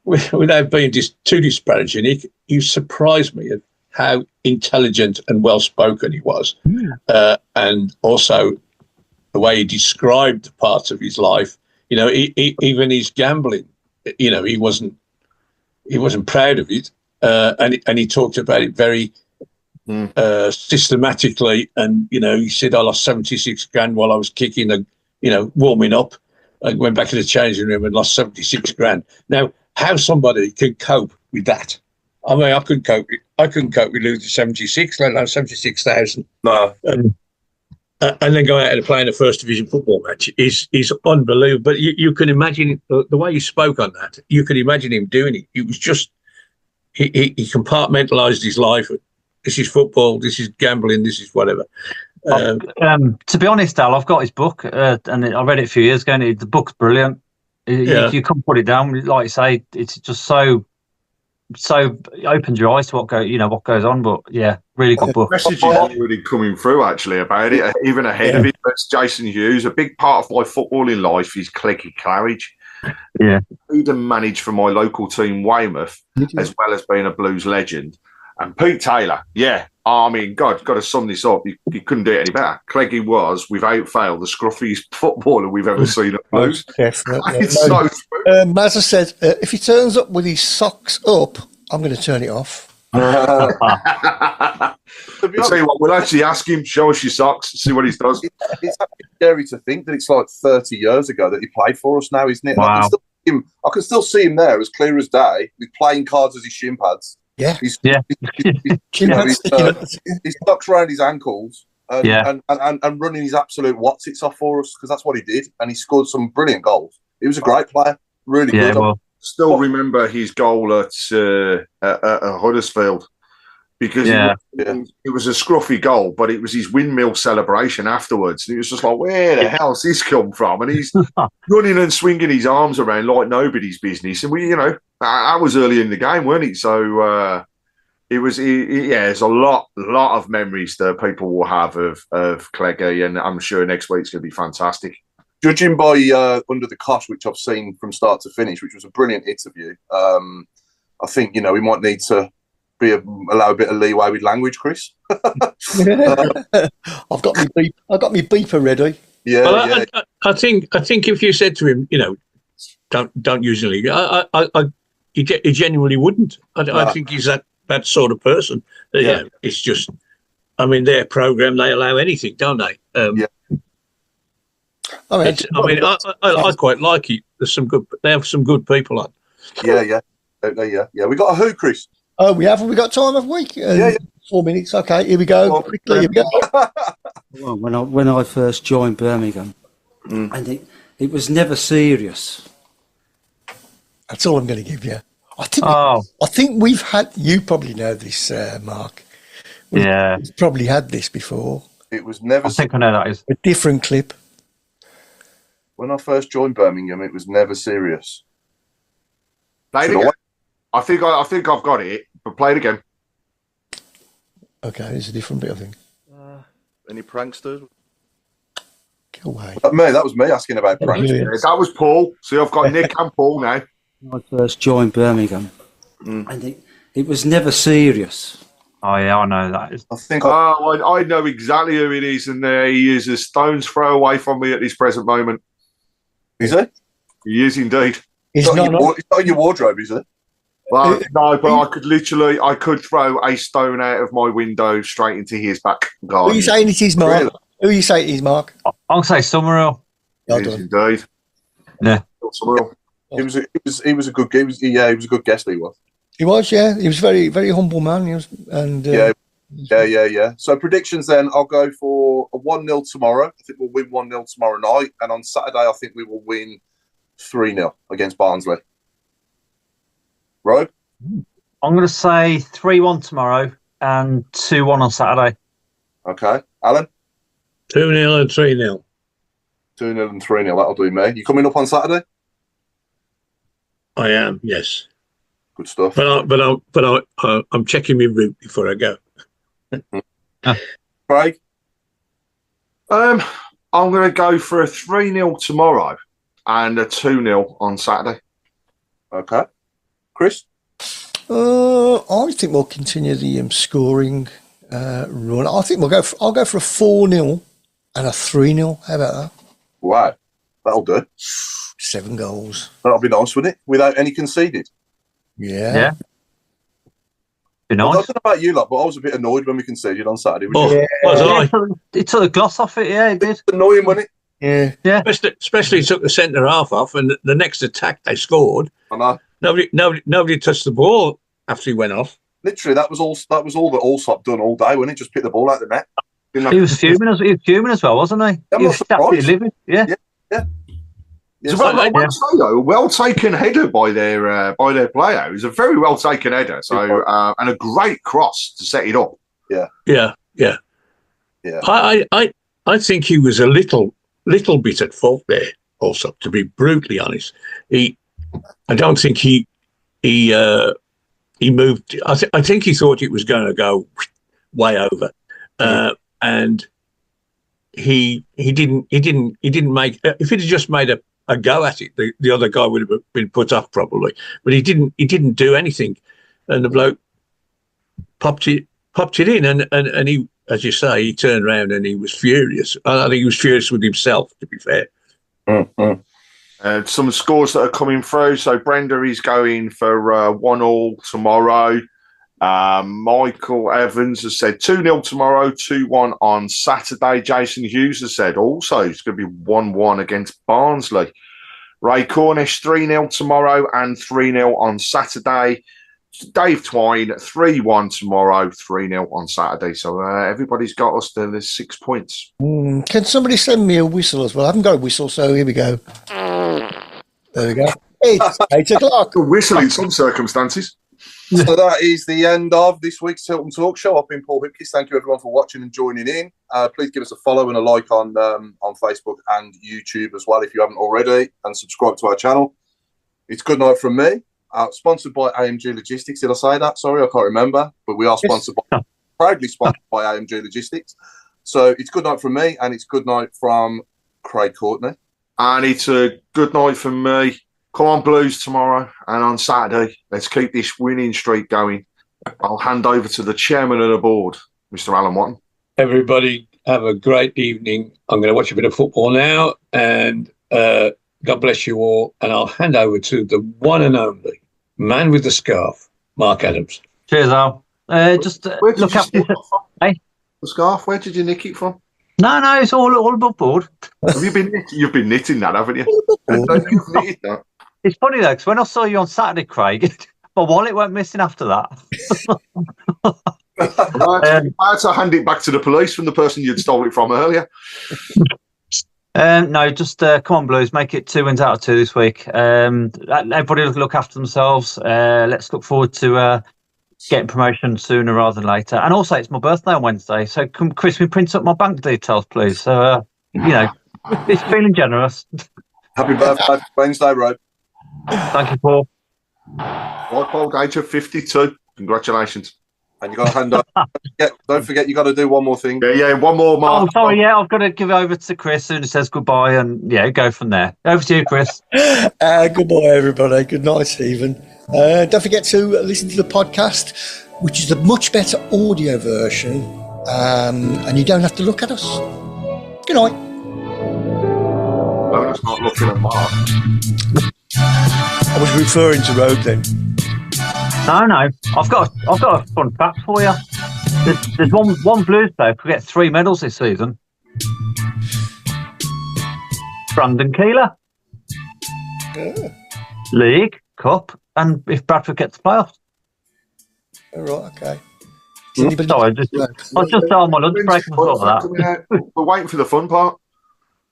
Without being too disparaging, he surprised me at how intelligent and well spoken he was, and also the way he described the parts of his life. You know, even his gambling. You know, he wasn't proud of it, and he talked about it very systematically. And you know, he said, "I lost 76 grand while I was kicking and warming up. I went back to the changing room and lost 76 grand." Now, how somebody can cope with that? I mean, I couldn't cope with losing 76, let alone 76,000. No. And then going out and playing a first division football match is unbelievable. But you can imagine the way he spoke on that. You can imagine him doing it. It was just he compartmentalised his life. This is football. This is gambling. This is whatever. To be honest, Al, I've got his book, and I read it a few years ago. And the book's brilliant. You couldn't put it down. Like you say, it's just so opens your eyes to what goes on. But yeah, really good book. Messages already coming through actually about it, even ahead of it. That's Jason Hughes. A big part of my footballing life is Cleggy Claridge. Yeah, He'd managed for my local team Weymouth, as well as being a Blues legend. And Pete Taylor, I mean, God, got to sum this up. You couldn't do it any better. Cleggy was, without fail, the scruffiest footballer we've ever seen at Blues. Definitely. It's so true. Mazza said, if he turns up with his socks up I'm going to turn it off. I'll tell you what, we'll actually ask him, show us your socks, see what he does. It's actually scary to think that it's like 30 years ago that he played for us now, isn't it? Wow. I can still see him there as clear as day with playing cards as his shin pads. Yeah. His socks around his ankles and running his absolute whatsits off for us, because that's what he did. And he scored some brilliant goals. He was a great player. Really good. Well, still remember his goal at Huddersfield, because it was a scruffy goal, but it was his windmill celebration afterwards. And it was just like, where the hell's this come from? And he's running and swinging his arms around like nobody's business. And that was early in the game, weren't it? So there's a lot of memories that people will have of Cleggy, and I'm sure next week's going to be fantastic. Judging by Under the Cosh, which I've seen from start to finish, which was a brilliant interview, I think we might need to allow a bit of leeway with language, Chris. I've got my beeper ready. Yeah, well, I think if you said to him, don't use it, he genuinely wouldn't. I think he's that sort of person. It's just, their program, they allow anything, don't they? I quite like it. They have some good people on. Yeah. We got a Whooo, Chris. Oh, we have. We got time of week. 4 minutes. Okay, here we go. Quickly, here we go. Well, when I first joined Birmingham, and it was never serious. That's all I'm going to give you. I think we've had. You probably know this, Mark. We've probably had this before. It was never. I think I know that is a different clip. When I first joined Birmingham, it was never serious. Play it again. I think I've got it, but play it again. Okay, it's a different bit, I think. Any pranksters? Go away. That was me asking about pranksters. Yeah, that was Paul. See, I've got Nick and Paul now. When I first joined Birmingham, and it was never serious. Oh yeah, I know that. I know exactly who it is, and he is a stone's throw away from me at this present moment. Is he? He is indeed. It's not in your wardrobe, is it? Well, no, but I could throw a stone out of my window straight into his back garden. Who are you saying it is, Mark? Really? Who are you saying it is, Mark? I'll say Summerhill. Well done. Indeed. Yeah. Summerhill. He was a good. He was a good guest. He was. He was. Yeah. He was very, very humble man. He was, and yeah. So predictions then. I'll go for a 1-0 tomorrow. I think we'll win 1-0 tomorrow night, and on Saturday I think we will win 3-0 against Barnsley. Rogue? I'm going to say 3-1 tomorrow and 2-1 on Saturday. Okay. Alan? 2-0 and 3-0. 2-0 and 3-0. That'll do me. You coming up on Saturday? I am, yes. Good stuff. But I'm checking my route before I go. Craig? I'm going to go for a 3-0 tomorrow and a 2-0 on Saturday. Okay. Chris? I think we'll continue the scoring run. I think I'll go for a 4-0 and a 3-0. How about that? Wow. That'll do. 7 goals. That'll be nice, wouldn't it? Without any conceded. Yeah. Be nice. I don't know about you lot, but I was a bit annoyed when we conceded on Saturday. It took the gloss off it, yeah, it did. It's annoying, wasn't it? Yeah. Especially took the centre half off, and the next attack they scored. I know. Nobody touched the ball after he went off. Literally, that was all that Allsop done all day, wasn't it? Just pick the ball out of the net. He was fuming as well, wasn't he? He was absolutely living. Yeah. It's a well taken header by their player. It was a very well taken header. So and a great cross to set it up. Yeah. I think he was a little bit at fault there. Also, to be brutally honest, I don't think he moved. I think he thought it was going to go way over, and he didn't make. If he'd just made a go at it, the other guy would have been put off probably. But he didn't do anything, and the bloke popped it in, and he, as you say, he turned around and he was furious. I think he was furious with himself, to be fair. Mm-hmm. Some scores that are coming through. So Brenda is going for 1-1 tomorrow. Michael Evans has said 2-0 tomorrow, 2-1 on Saturday. Jason Hughes has said also it's going to be 1-1 against Barnsley. Ray Cornish 3-0 tomorrow and 3-0 on Saturday. Dave Twine 3-1 tomorrow, 3-0 on Saturday. So everybody's got us to the 6 points. Can somebody send me a whistle as well? I haven't got a whistle, so here we go. There we go. It's 8 o'clock. A whistle in some circumstances. So that is the end of this week's Tilton Talk Show. I've been Paul Hipkiss. Thank you everyone for watching and joining in. Please give us a follow and a like on Facebook and YouTube as well if you haven't already, and subscribe to our channel. It's good night from me. Sponsored by AMG Logistics. Did I say that? Sorry, I can't remember. But we are sponsored proudly sponsored by AMG Logistics. So it's good night from me, and it's good night from Craig Courtney. And it's a good night from me. Come on, Blues tomorrow and on Saturday. Let's keep this winning streak going. I'll hand over to the chairman of the board, Mr. Alan Watton. Everybody have a great evening. I'm going to watch a bit of football now, and God bless you all. And I'll hand over to the one and only man with the scarf, Mark Adams. Cheers, Al. Just look after the scarf. Where did you nick it from? No, it's all above board. Have you been? You've been knitting that, haven't you? You've knitted that. It's funny though, because when I saw you on Saturday, Craig, my wallet went missing after that. I had to hand it back to the police from the person you'd stole it from earlier. No, just come on, Blues, make it 2 wins out of 2 this week. Everybody look after themselves. Let's look forward to getting promotion sooner rather than later. And also, it's my birthday on Wednesday, so can Chris, print up my bank details, please? So, it's feeling generous. Happy birthday, Wednesday, Rob. Thank you, Paul. Right, Paul, age of 52. Congratulations. And you got to hand up. Don't forget, you got to do one more thing. Yeah, one more, Mark. Oh, sorry, I've got to give it over to Chris soon as it says goodbye, and go from there. Over to you, Chris. Goodbye, everybody. Good night, Stephen. Don't forget to listen to the podcast, which is a much better audio version, and you don't have to look at us. Good night. No, it's not looking at Mark. I was referring to Road then. No. I've got a fun fact for you. There's one Blues player who get 3 medals this season. Brandon Keeler. Yeah. League, Cup, and if Bradford gets the playoffs. All right, okay. Sorry, I was just on my lunch break and thought of that. We're waiting for the fun part.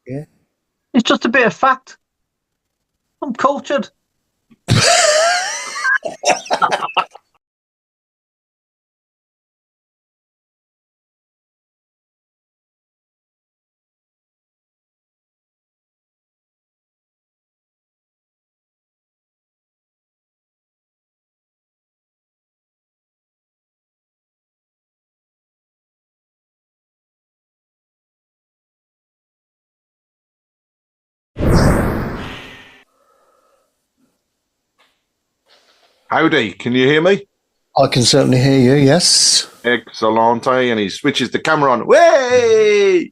Yeah. It's just a bit of fact. I'm cultured. Howdy, can you hear me? I can certainly hear you, yes. Excellent, and he switches the camera on. Way!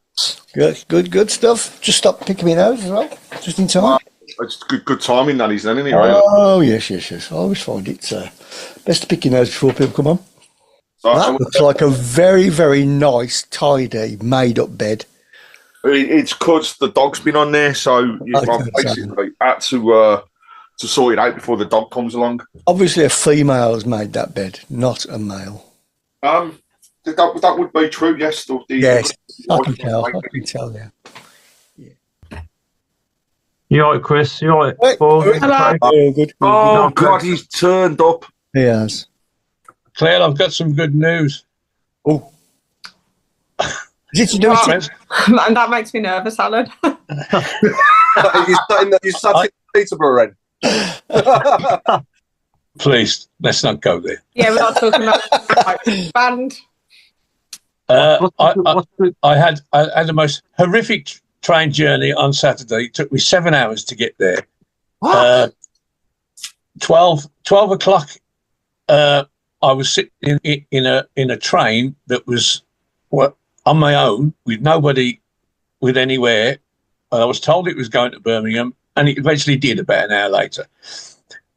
Good stuff. Just stop picking my nose as well, just in time. It's good timing that he's then, isn't he? Oh, yes. I always find it best to pick your nose before people come on. That looks like a very, very nice, tidy, made-up bed. It's because the dog's been on there, so I basically had to sort it out before the dog comes along. Obviously, a female's made that bed, not a male. That would be true, yes. Yes, I can tell, yeah. You all right, Chris? You all right? Hello. Oh, good. Oh, God, he's turned up. He has. Claire, I've got some good news. Oh. Is it to do with And that makes me nervous, Alan. You sat in Peterborough, Please, let's not go there. Yeah, we're not talking about band. I had the most horrific train journey on Saturday. It took me 7 hours to get there. What? 12 o'clock. I was sitting in a train that was on my own with nobody with anywhere. And I was told it was going to Birmingham, And it eventually did about an hour later.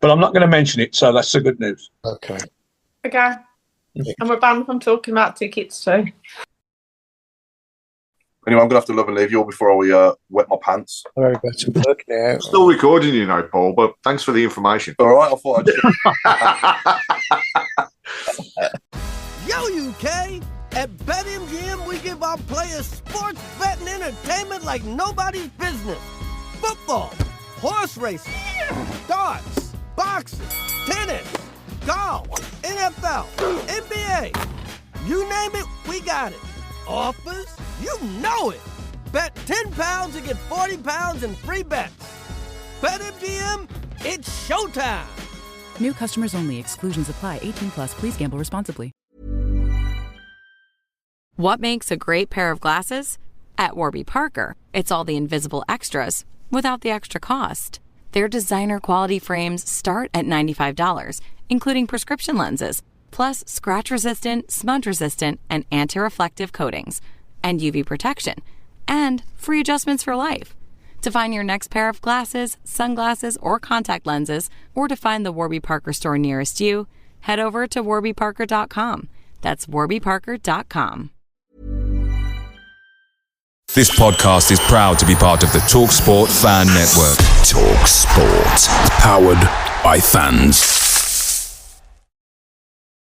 But I'm not going to mention it, so that's the good news. Okay. Okay. And we're banned from talking about tickets too. Anyway, I'm going to have to love and leave you all before I wet my pants. All right, back to work now. Still recording, you know, Paul, but thanks for the information. All right, I thought I'd... Yo, UK! At BetMGM, we give our players sports betting entertainment like nobody's business. Football, horse racing, darts, boxing, tennis, golf, NFL, NBA. You name it, we got it. Offers? You know it. Bet £10 and get £40 in free bets. BetMGM, it's showtime. New customers only. Exclusions apply. 18 plus. Please gamble responsibly. What makes a great pair of glasses? At Warby Parker, it's all the invisible extras without the extra cost. Their designer quality frames start at $95, including prescription lenses, plus scratch-resistant, smudge-resistant, and anti-reflective coatings, and UV protection, and free adjustments for life. To find your next pair of glasses, sunglasses, or contact lenses, or to find the Warby Parker store nearest you, head over to warbyparker.com. That's warbyparker.com. This podcast is proud to be part of the TalkSport Fan Network. TalkSport. Powered by fans.